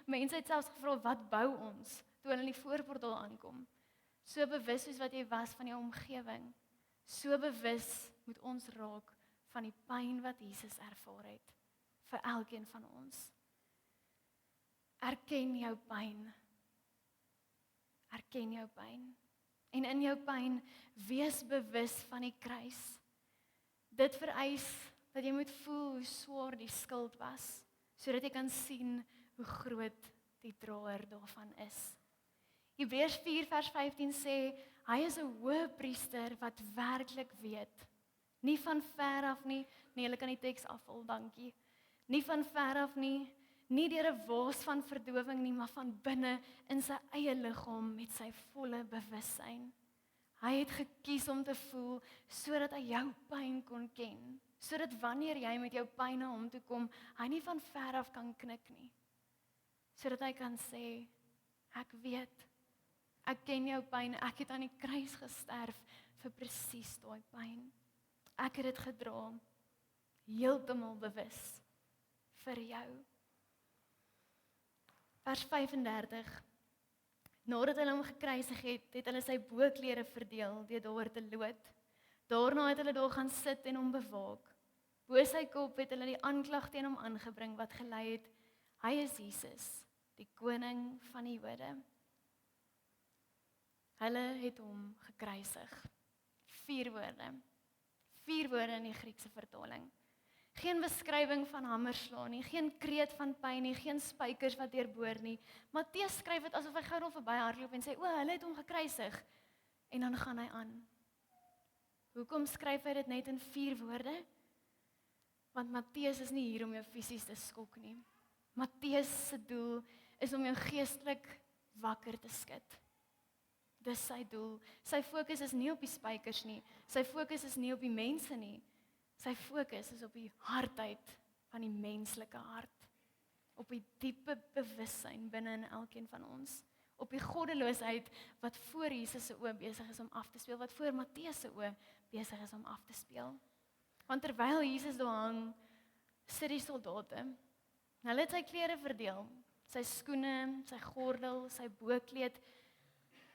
mense het selfs gevra wat bou ons toe hulle in die voorportaal aankom. So bewus soos wat jy was van jou omgewing. So bewus moet ons raak van die pyn wat Jesus ervaar het vir elkeen van ons. Erken jou pyn. Erken jou pyn. En in jou pyn, wees bewus van die kruis. Dit vereis dat jy moet voel hoe swaar die skuld was, sodat jy kan sien hoe groot die draer daarvan is. Hebreërs 4 vers 15 sê, hy is 'n hoëpriester wat werklik weet. Nie van ver af nie, nee, hulle kan die teks afval, dankie. Nie van ver af nie, nie deur 'n waas van verdowing nie, maar van binne in sy eie liggaam met sy volle bewussyn. Hy het gekies om te voel sodat hy jou pyn kon ken, sodat wanneer jy met jou pyn na hom toe kom, hy nie van ver af kan knik nie. Sodat hy kan sê, ek weet, ek ken jou pyn, ek het aan die kruis gesterf vir presies daai pyn. Ek het dit gedra, heeltemal bewus vir jou. Vers 35. Nadat hulle hom gekruisig het, het hulle sy boklere verdeel deur daar te loot. Daarna het hulle daar gaan sit en hom bewaak. Bo sy kop het hulle die aanklag teen hom aangebring wat gelei het, hy is Jesus, die koning van die Jode. Hulle het hom gekruisig. 4 woorde. 4 woorde in die Griekse vertaling. Geen beskrywing van hamerslaan nie, geen kreet van pyn nie, geen spykers wat deurboor nie. Matteus skryf dit asof hy gou nog verby hardloop en sê, hulle het hom gekruisig. En dan gaan hy aan. Hoekom skryf hy dit net in 4 woorde? Want Matteus is nie hier om jou fisies te skok nie. Matteus se doel is om jou geestelik wakker te skud. Dis sy doel. Sy fokus is nie op die spykers nie. Sy fokus is nie op die mense nie. Sy fokus is op die hardheid van die menslike hart. Op die diepe bewussyn binne in elkeen van ons. Op die goddeloosheid wat voor Jesus se oë besig is om af te speel, wat voor Matteus se oë besig is om af te speel. Want terwyl Jesus daar hang, sit die soldate. Hulle het sy klere verdeel, sy skoene, sy gordel, sy bokkleed,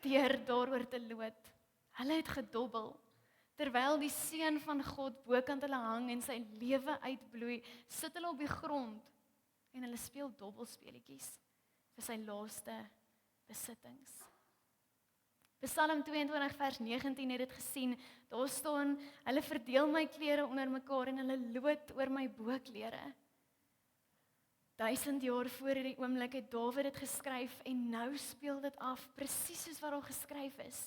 deur daaroor te loot. Hulle het gedobbel. Terwyl die seun van God bokant hulle hang en sy lewe uitbloei, sit hulle op die grond en hulle speel dobbelspeletjies vir sy laaste besittings. Psalm 22 vers 19 het dit gesien. Daar staan, hulle verdeel my klere onder mekaar en hulle loot oor my boklere. 1000 jaar voor hierdie oomblik het Dawid dit geskryf en nou speel dit af presies soos wat daar geskryf is.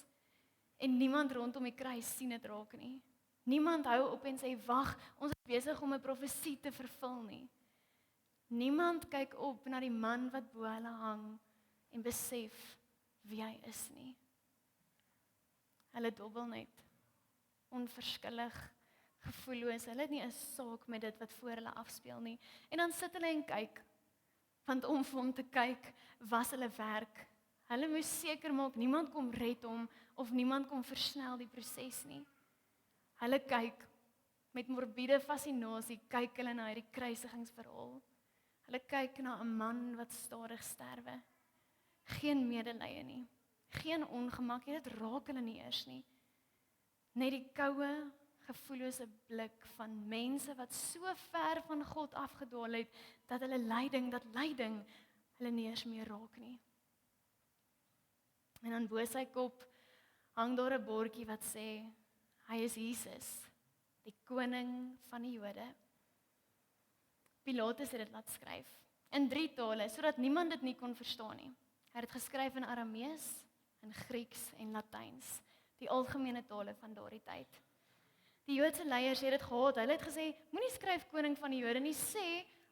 En niemand rondom die kruis sien dit raak nie. Niemand hou op en sê, wag, ons is besig om 'n profesie te vervul nie. Niemand kyk op na die man wat bo hulle hang en besef wie hy is nie. Hulle dobbel net, onverskillig, gevoelloos, hulle het nie 'n saak met dit wat voor hulle afspeel nie. En dan sit hulle en kyk, want om vir hom te kyk, was hulle werk. Hulle moes seker maak, niemand kom red hom, of niemand kom versnel die proses nie. Hulle kyk, met morbiede fascinasie, kyk hulle na hierdie kruisigingsverhaal. Hulle kyk na 'n man wat stadig sterwe. Geen medelee nie, geen ongemak, dit raak hulle nie eers nie. Net die koue, gevoellose blik van mense wat so ver van God afgedwaal het, dat lyding hulle nie eers meer raak nie. En aan bo sy kop hang daar 'n bordjie wat sê, hy is Jesus, die koning van die Jode. Pilatus het dit laat skryf, in 3 tale, sodat niemand dit nie kon verstaan nie. Hy het dit geskryf in Aramees, in Grieks en Latyns, die algemene tale van daardie tyd. Die Joodse leiers het dit gehaat. Hulle het gesê, moenie skryf koning van die Jode nie,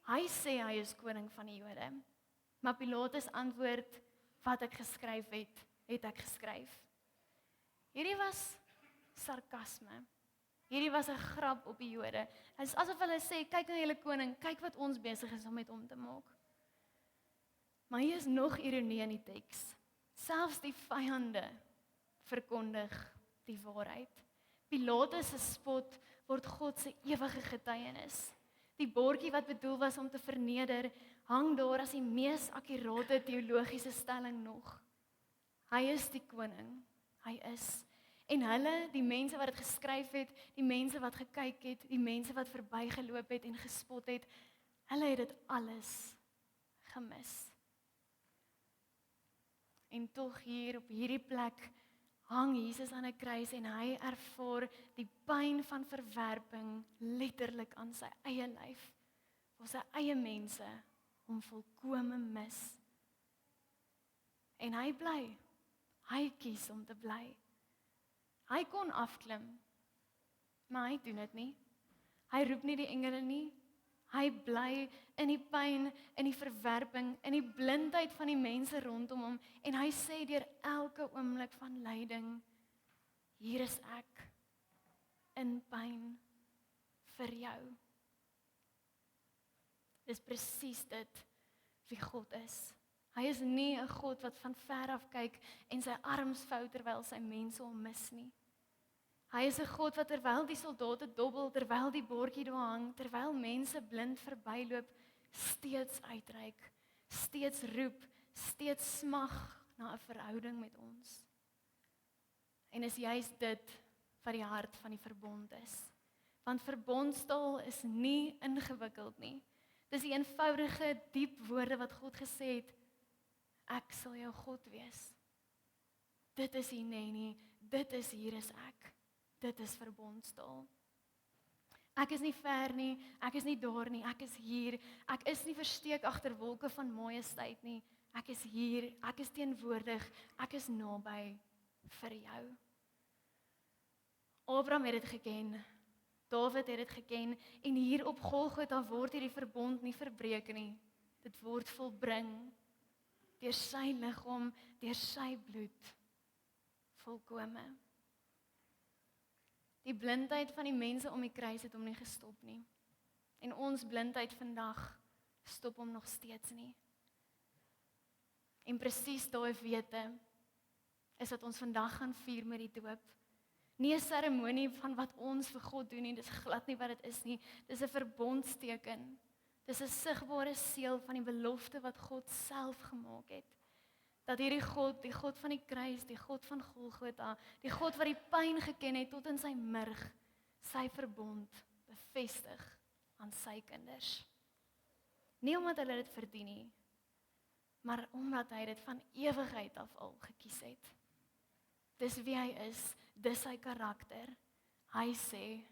hy sê hy is koning van die Jode. Maar Pilatus antwoord, wat ek geskryf het ek geskryf. Hierdie was sarkasme. Hierdie was 'n grap op die Jode. Dit is asof hulle sê, kyk na julle koning, kyk wat ons besig is om met hom te maak. Maar hier is nog ironie in die teks. Selfs die vyande verkondig die waarheid. Pilatus se spot word God se ewige getuienis. Die bordjie wat bedoel was om te verneder, hang daar as die mees akkurate teologiese stelling nog. Hy is die koning, hy is. En hulle, die mense wat dit geskryf het, die mense wat gekyk het, die mense wat verbygeloop het en gespot het, hulle het dit alles gemis. En tog hier op hierdie plek hang Jesus aan 'n kruis en hy ervaar die pyn van verwerping letterlik aan sy eie lyf, waar sy eie mense hom volkome mis. En hy bly. Hy kies om te bly. Hy kon afklim, maar hy doen dit nie. Hy roep nie die engele nie. Hy bly in die pyn, in die verwerping, in die blindheid van die mense rondom hom en hy sê deur elke oomblik van lyding, hier is ek in pyn vir jou. Dis presies dit wie God is. Hy is nie 'n God wat van ver af kyk en sy arms vou terwyl sy mense hom mis nie. Hy is 'n God wat terwyl die soldate dobbel, terwyl die bordjie daar hang, terwyl mense blind verbyloop, steeds uitreik, steeds roep, steeds smag na 'n verhouding met ons. En is juist dit wat die hart van die verbond is. Want verbondstaal is nie ingewikkeld nie. Dis die eenvoudige, diep woorde wat God gesê het, ek sal jou God wees. Dit is nie, dit is hier is ek. Dit is verbondstaal. Ek is nie ver nie, ek is nie daar nie, ek is hier. Ek is nie versteek agter wolke van majesteit nie. Ek is hier, ek is teenwoordig, ek is naby vir jou. Abraham het dit geken, Dawid het dit geken en hier op Golgotha word hierdie verbond nie verbreek nie. Dit word volbring deur sy liggaam, deur sy bloed, volkome. Die blindheid van die mense om die kruis het hom nie gestop nie. En ons blindheid vandag stop hom nog steeds nie. En presies daai wete is wat ons vandag gaan vier met die doop. Nie 'n seremonie van wat ons vir God doen nie, dis glad nie wat dit is nie. Dis 'n verbondsteken. Dis 'n sigbare seël van die belofte wat God self gemaak het. Dat hierdie God, die God van die kruis, die God van Golgotha, die God wat die pyn geken het tot in sy murg, sy verbond bevestig aan sy kinders. Nie omdat hulle dit verdien nie, maar omdat hy dit van ewigheid af al gekies het. Dis wie hy is, dis sy karakter. Hy sê,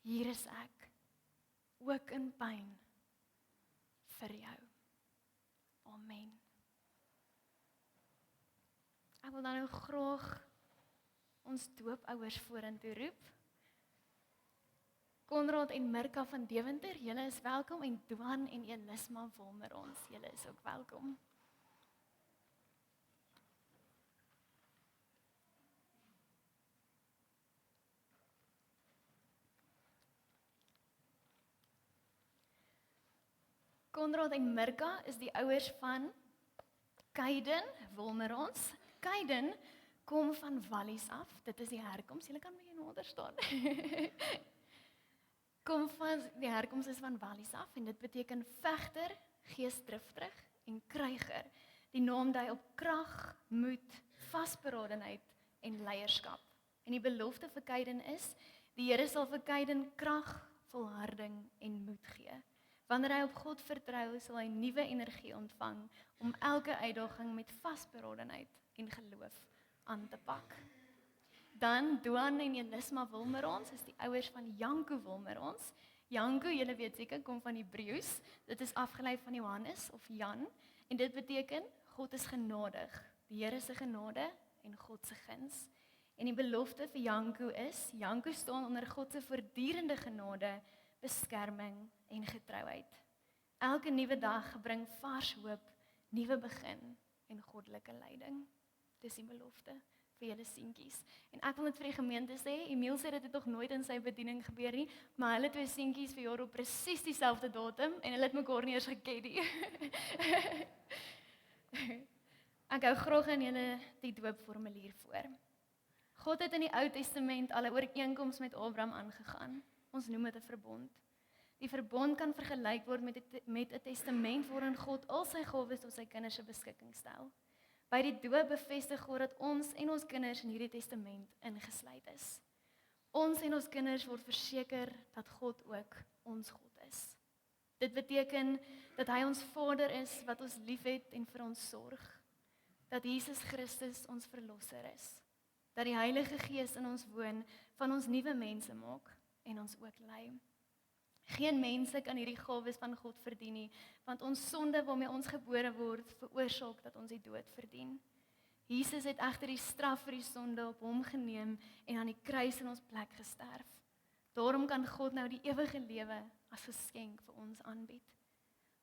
hier is ek, ook in pyn, vir jou. Amen. Ek wil dan nou graag ons doopouers vorentoe roep. Konrad en Mirka van Deventer, julle is welkom en Duan en Elisma Wolmerons, julle is ook welkom. Konrad en Mirka is die ouers van Kaiden Wolmerons. Kaiden kom van Wallis af. Dit is die herkoms. Julle kan my nader staan. Die herkoms is van Wallis af en dit beteken vegter, geesdriftig en kryger. Die naam dui op krag, moed, vasberadenheid en leierskap. En die belofte vir Kaiden is: die Here sal vir Kaiden krag, volharding en moed gee. Wanneer hy op God vertrou, sal hy nuwe energie ontvang om elke uitdaging met vasberadenheid en geloof aan te pak. Dan Duan en Elisma Wolmerons is die ouers van Janko Wolmerons. Janko, julle weet seker, kom van Hebreëus. Dit is afgelei van Johannes of Jan en dit beteken God is genadig. Die Here se genade en God se guns. En die belofte vir Janko is: Janko staan onder God se voortdurende genade, beskerming en getrouheid. Elke nuwe dag bring vars hoop, nuwe begin en goddelike leiding. Dis die belofte vir julle seentjies. En ek wil net vir die gemeente sê, Emiel sê dit het nog nooit in sy bediening gebeur nie, maar hulle twee seentjies verjaar op presies dieselfde datum en hulle het mekaar nie eers geken nie. Ek hou graag aan julle die doopformulier voor. God het in die Ou Testament al 'n ooreenkoms met Abraham aangegaan. Ons noem dit 'n verbond. Die verbond kan vergelyk word met 'n testament waarin God al sy gawes tot sy kinders se beskikking stel. By die doop bevestig God dat ons en ons kinders in hierdie testament ingesluit is. Ons en ons kinders word verseker dat God ook ons God is. Dit beteken dat hy ons Vader is wat ons liefhet en vir ons sorg. Dat Jesus Christus ons verlosser is. Dat die Heilige Gees in ons woon, van ons nuwe mense maak en ons ook lei. Geen mense kan hierdie gawes van God verdien nie, want ons sonde waarmee ons gebore word, veroorsaak dat ons die dood verdien. Jesus het egter die straf vir die sonde op hom geneem en aan die kruis in ons plek gesterf. Daarom kan God nou die ewige lewe as geskenk vir ons aanbied.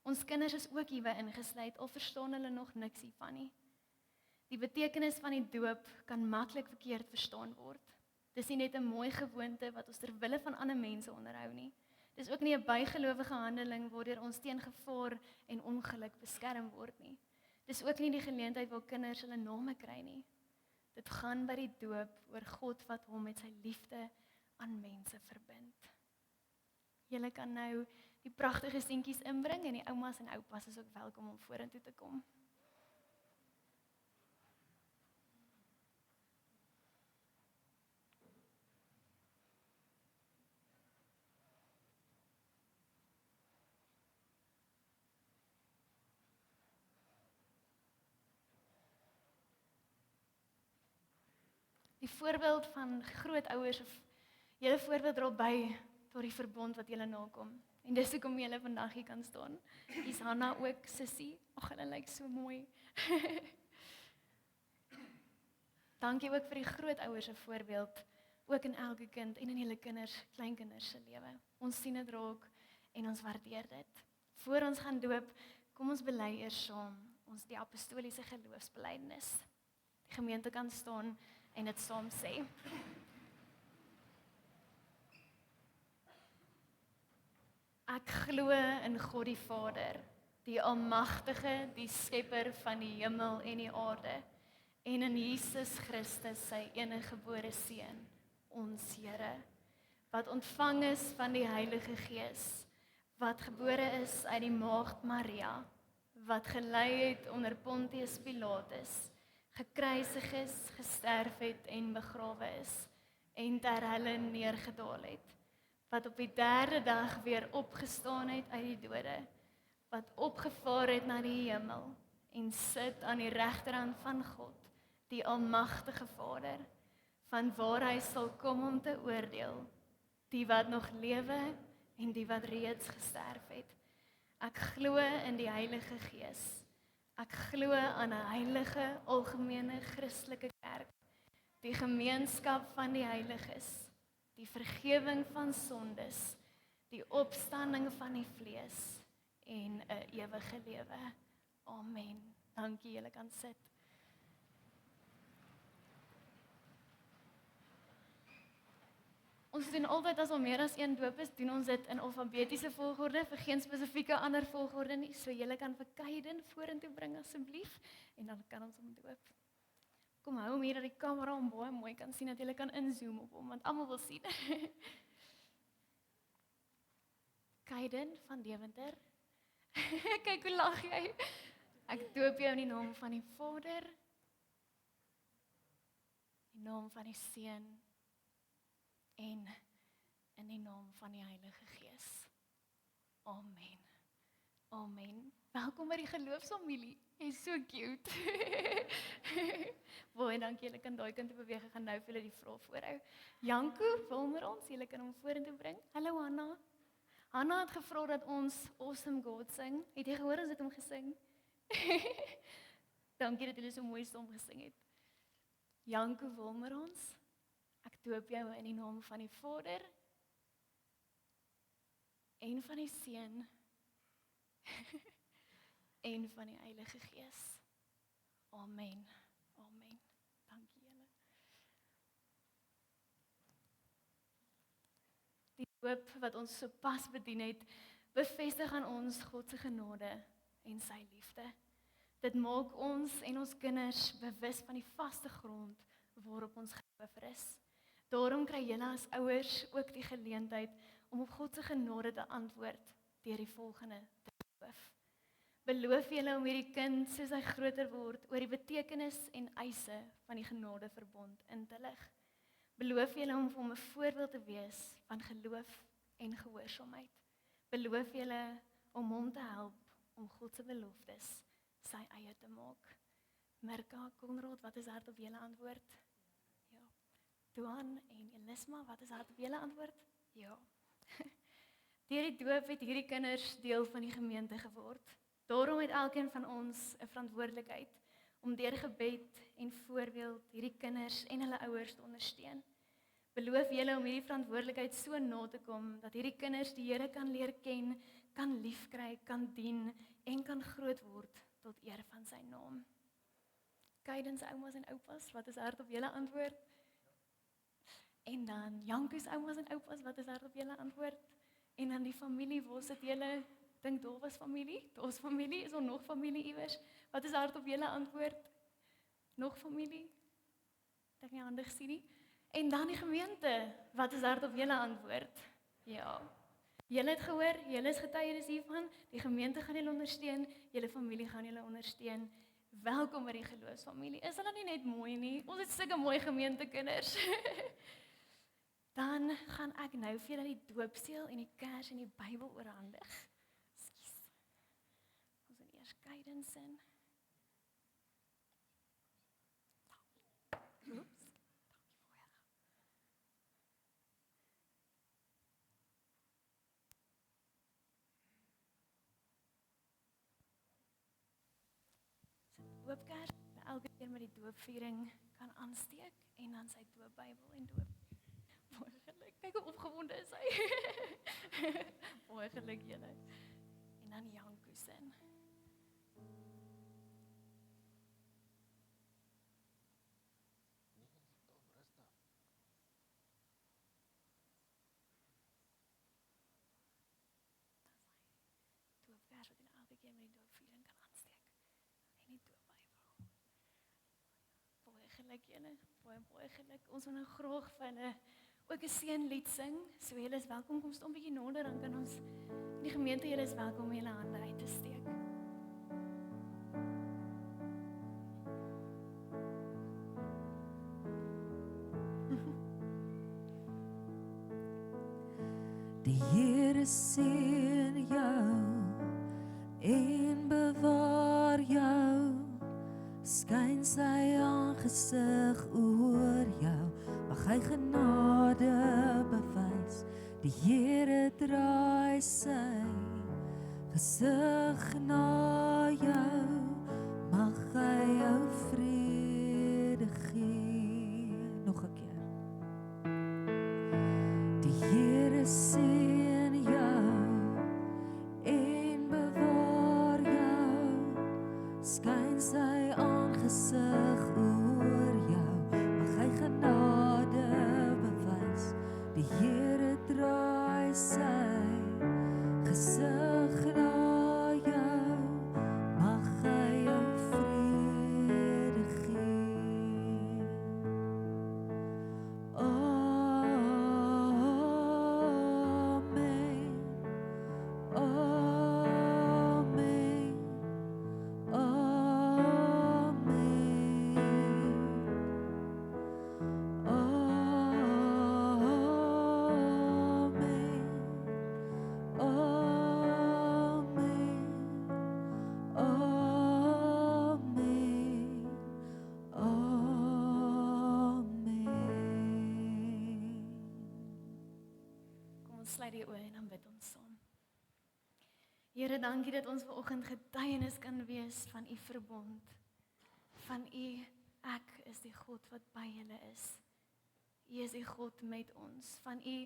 Ons kinders is ook hierby ingesluit, al verstaan hulle nog niks hiervan nie. Die betekenis van die doop kan maklik verkeerd verstaan word. Dis nie net 'n mooi gewoonte wat ons ter wille van ander mense onderhou nie. Dis ook nie 'n bygelowige handeling waardeur ons teen gevaar en ongeluk beskerm word nie. Dis ook nie die geleentheid waar kinders hulle name kry nie. Dit gaan by die doop oor God wat hom met sy liefde aan mense verbind. Julle kan nou die pragtige seentjies inbring en die oumas en oupas is ook welkom om vorentoe te kom. Die voorbeeld van grootouers of julle voorbeeld dra by tot die verbond wat julle nakom. En dis hoekom julle vandag hier kan staan. Hier's Hanna ook, sussie. Ag, hulle lyk so mooi. Dankie ook vir die grootouers se voorbeeld, ook in elke kind en in julle kinders, kleinkinders se lewe. Ons sien dit raak en ons waardeer dit. Voor ons gaan doop, kom ons bely eers saam ons die apostoliese geloofsbelijdenis. Die gemeente kan staan en dit saam sê. Ek glo in God die Vader, die Almagtige, die Skepper van die hemel en die aarde, en in Jesus Christus, sy eniggebore Seun, ons Here, wat ontvang is van die Heilige Gees, wat gebore is uit die maagd Maria, wat gelei het onder Pontius Pilatus, gekruisig is, gesterf het en begrawe is, en ter helle neergedaal het, wat op die derde dag weer opgestaan het uit die dode, wat opgevaar het na die hemel, en sit aan die regterhand van God, die Almagtige Vader, van waar hy sal kom om te oordeel, die wat nog lewe en die wat reeds gesterf het. Ek glo in die Heilige Gees. Ek glo aan 'n heilige, algemene Christelike kerk, die gemeenskap van die heiliges, die vergifnis van sondes, die opstanding van die vlees en 'n ewige lewe. Amen. Dankie, julle kan sit. Ons doen altyd as al meer as een doop is, doen ons dit in alfabetiese volgorde, vir geen spesifieke ander volgorde nie. So julle kan vir Kaiden vorentoe bring asseblief en dan kan ons hom doop. Kom hou hom hier dat die kamera hom baie mooi kan sien, dat julle kan inzoom op hom, want almal wil sien. Kaiden van Deventer. Kyk hoe lag jy. Ek doop jou in die naam van die Vader, in die naam van die Seun en in die naam van die Heilige Gees. Amen. Amen. Welkom by die geloofsfamilie. Jy's so cute. Baie dankie, julle kan daai kant toe beweeg. Ek gaan nou vir julle die vraag voorhou. Janko, Wilmer ons, julle kan hom vorentoe bring. Hallo Hanna. Hanna het gevra dat ons Awesome God sing. Het jy gehoor ons het hom gesing? Dankie dat julle so mooi saam gesing het. Janko, Wilmer ons. Ek doop jou in die naam van die Vader en van die Seun en van die Heilige Gees. Amen. Amen. Dankie julle. Die doop wat ons sopas bedien het, bevestig aan ons God se genade en sy liefde. Dit maak ons en ons kinders bewus van die vaste grond waarop ons geloof rus. Daarom kry julle as ouers ook die geleentheid om op God se genade te antwoord deur die volgende te beloof. Beloof julle om hierdie kind soos hy groter word oor die betekenis en eise van die genadeverbond in te lig. Beloof julle om vir hom 'n voorbeeld te wees van geloof en gehoorsaamheid. Beloof julle om hom te help om God se beloftes sy eie te maak. Merka, Konrad, wat is hart op julle antwoord? Ja. Tuan en Elisma, wat is hart op julle antwoord? Ja. Deur die doop het hierdie kinders deel van die gemeente geword. Daarom het elkeen van ons 'n verantwoordelikheid om deur gebed en voorbeeld hierdie kinders en hulle ouers te ondersteun. Beloof julle om hierdie verantwoordelikheid so na te kom dat hierdie kinders die Here kan leer ken, kan liefkry, kan dien en kan groot word tot eer van sy naam. Kaiden se oumas en oupas, wat is hart op julle antwoord? En dan Janko se oumas en oupas, wat is hart op julle antwoord? En dan die familie, waar sit julle? Dink daar was familie? Daar's familie, is daar nog familie iewers? Wat is hart op julle antwoord? Nog familie? Ek nie hande gesien nie. En dan die gemeente, wat is hart op julle antwoord? Ja. Julle het gehoor, julle is getuienis hiervan, die gemeente gaan julle ondersteun, julle familie gaan julle ondersteun. Welkom by die geloofsfamilie. Is hulle nie net mooi nie? Ons het sulke mooi gemeentekinders. Dan gaan ek nou vir julle die doopseël en die kers en die Bybel oorhandig. Ekskuus. Ons gaan eers Kaiden sin. Oeps. Doopkers, elke keer met die doopviering kan aansteek en dan sy doopbybel en doop. Baie geluk, kyk hoe opgewonde is hy. Baie geluk julle. En dan Janko sin. Doopkers wat jy elke keer met die doopviering kan aansteek. En die doopbybel. Baie geluk julle, baie geluk. Ons wil nou graag vir hulle ook 'n seënlied sing. So julle is welkom, kom staan 'n bietjie nader, dan kan ons die gemeente, julle is welkom om julle hande uit te steek. Die Here seën jou en bewaar jou. Skyn sy aangesig oor jou. Mag hy genade bewys. Die Here draai sy gesig na jou. Mag hy jou vrede gee. Nog 'n keer. sluit die oë en dan bid ons saam. Here, dankie dat ons vanoggend getuienis kan wees van u verbond. Van u, ek is die God wat by julle is. U is die God met ons. Van u,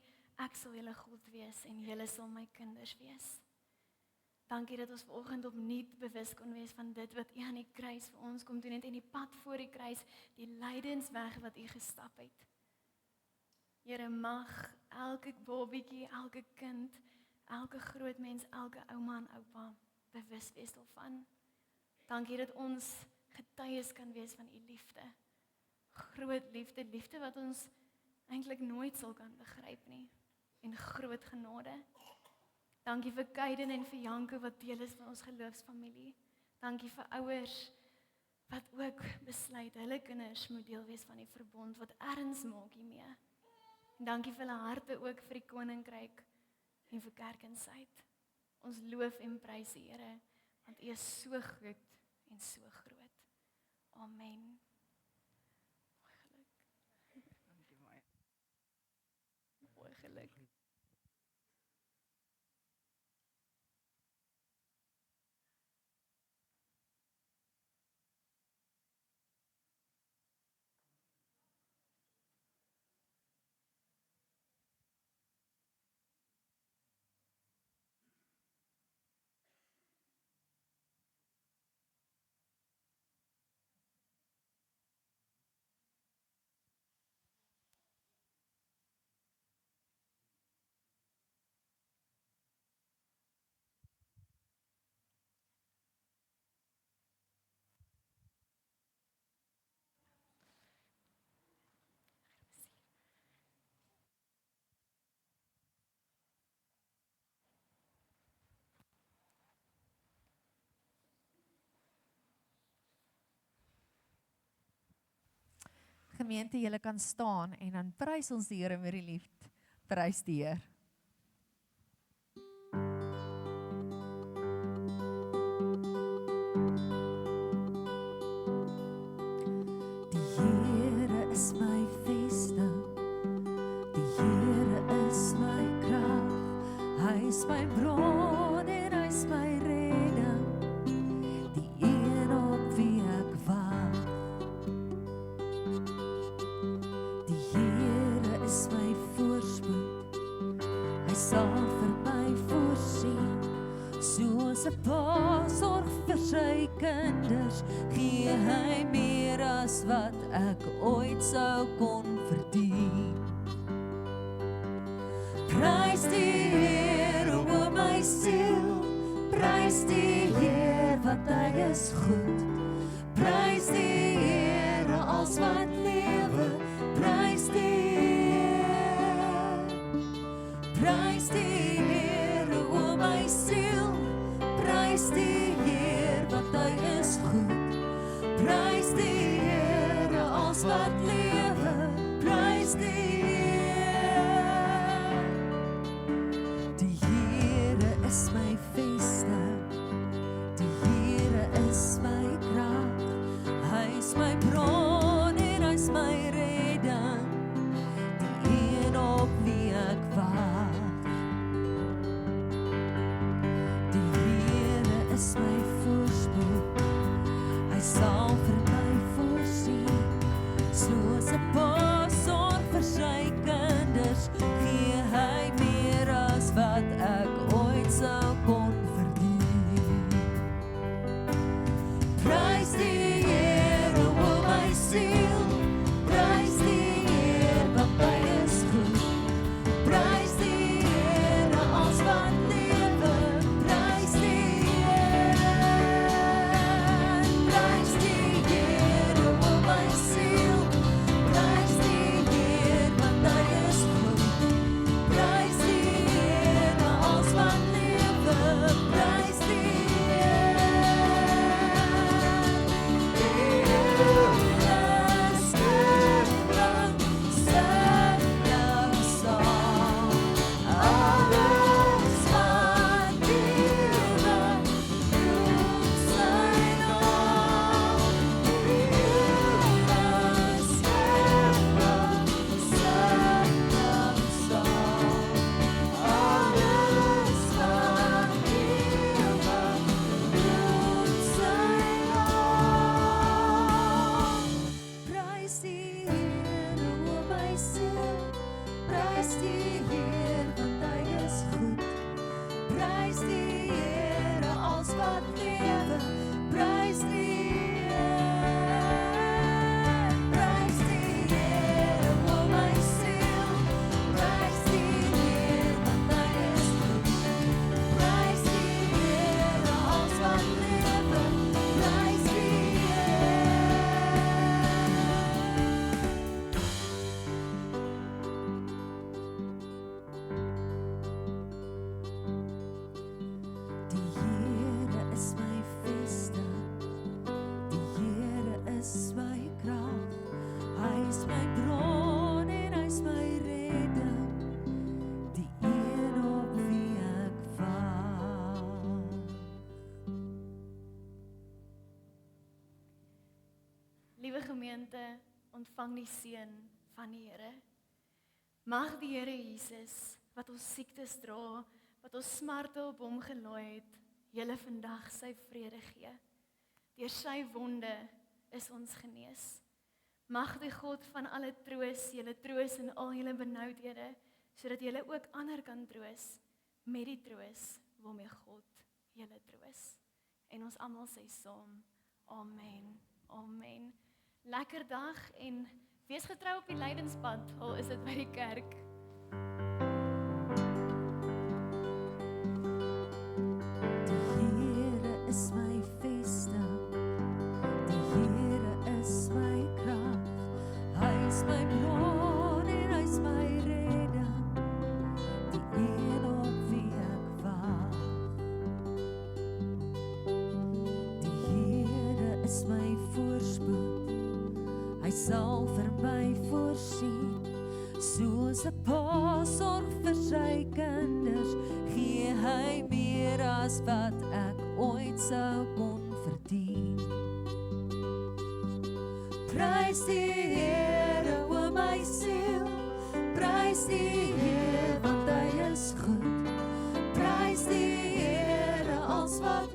ek sal julle God wees en julle sal my kinders wees. Dankie dat ons vanoggend opnuut bewus kon wees van dit wat u aan die kruis vir ons kom doen het en die pad voor die kruis, die lydensweg wat u gestap het. Here, mag elke babietjie, elke kind, elke groot mens, elke ouma en oupa bewus wees daarvan. Dankie dat ons getuies kan wees van u liefde. Groot liefde, liefde wat ons eintlik nooit sal kan begryp nie. En groot genade. Dankie vir Kaiden en vir Janke wat deel is van ons geloofsfamilie. Dankie vir ouers wat ook besluit hulle kinders moet deel wees van die verbond wat erns maak hiermee. En dankie vir hulle harte ook vir die koninkryk en vir Kerk en Suid. Ons loof en prys die Here want U is so goed en so groot. Amen. Mooi geluk. Gemeente, julle kan staan en dan prys ons die Here met die lied. Prys die Heer. Die Here is my vesting, die Here is my krag, hy is my bron en hy is my redding, die een op wie ek wag. Die Here is my voorspoed, hy sal vir my voorsien, soos 'n pa sorg vir sy kinders, gee hy meer as wat ek ooit sou kon verdien. Prys die Here, o my siel, prys die Here, want hy is goed. Prys die Here, als wat lewe, prys die Heer. Prys die Here, o my siel, prys die Heer, want hy is goed. Prys die Here, als wat lewe, prys die Heer. Die Here is my vesting, die Here is my krag, hy is my bron en hy is my redding, die een op wie ek wag. Die Here is my voorspoed, hy sal vir my voorsien, soos 'n pa sorg vir sy kinders, gee hy meer as wat ek ooit sou kon verdien. Prys die Here, o my Prys die Here, als wat lewe. Prys die Liewe gemeente, ontvang die seën van die Here. Mag die Here Jesus, wat ons siektes dra, wat ons smarte op hom gelaai het, julle vandag sy vrede gee. Deur sy wonde is ons genees. Mag die God van alle troos julle troos in al julle benoudhede, sodat julle ook ander kan troos met die troos waarmee God julle troos. En ons almal sê saam, amen. Amen. Lekker dag en wees getrou op die lydenspad, al is dit by die kerk. Die Here is my vesting, die Here is my krag, hy is my bron en hy is my redding, die een op wie ek wag. Die Here is my voorspoed, hy sal vir my voorsien, soos 'n pa sorg vir sy kinders, gee hy meer as wat ek ooit sou kon verdien. Prys die Here, o my siel, prys die Here, want hy is goed. Prys die Here, als wat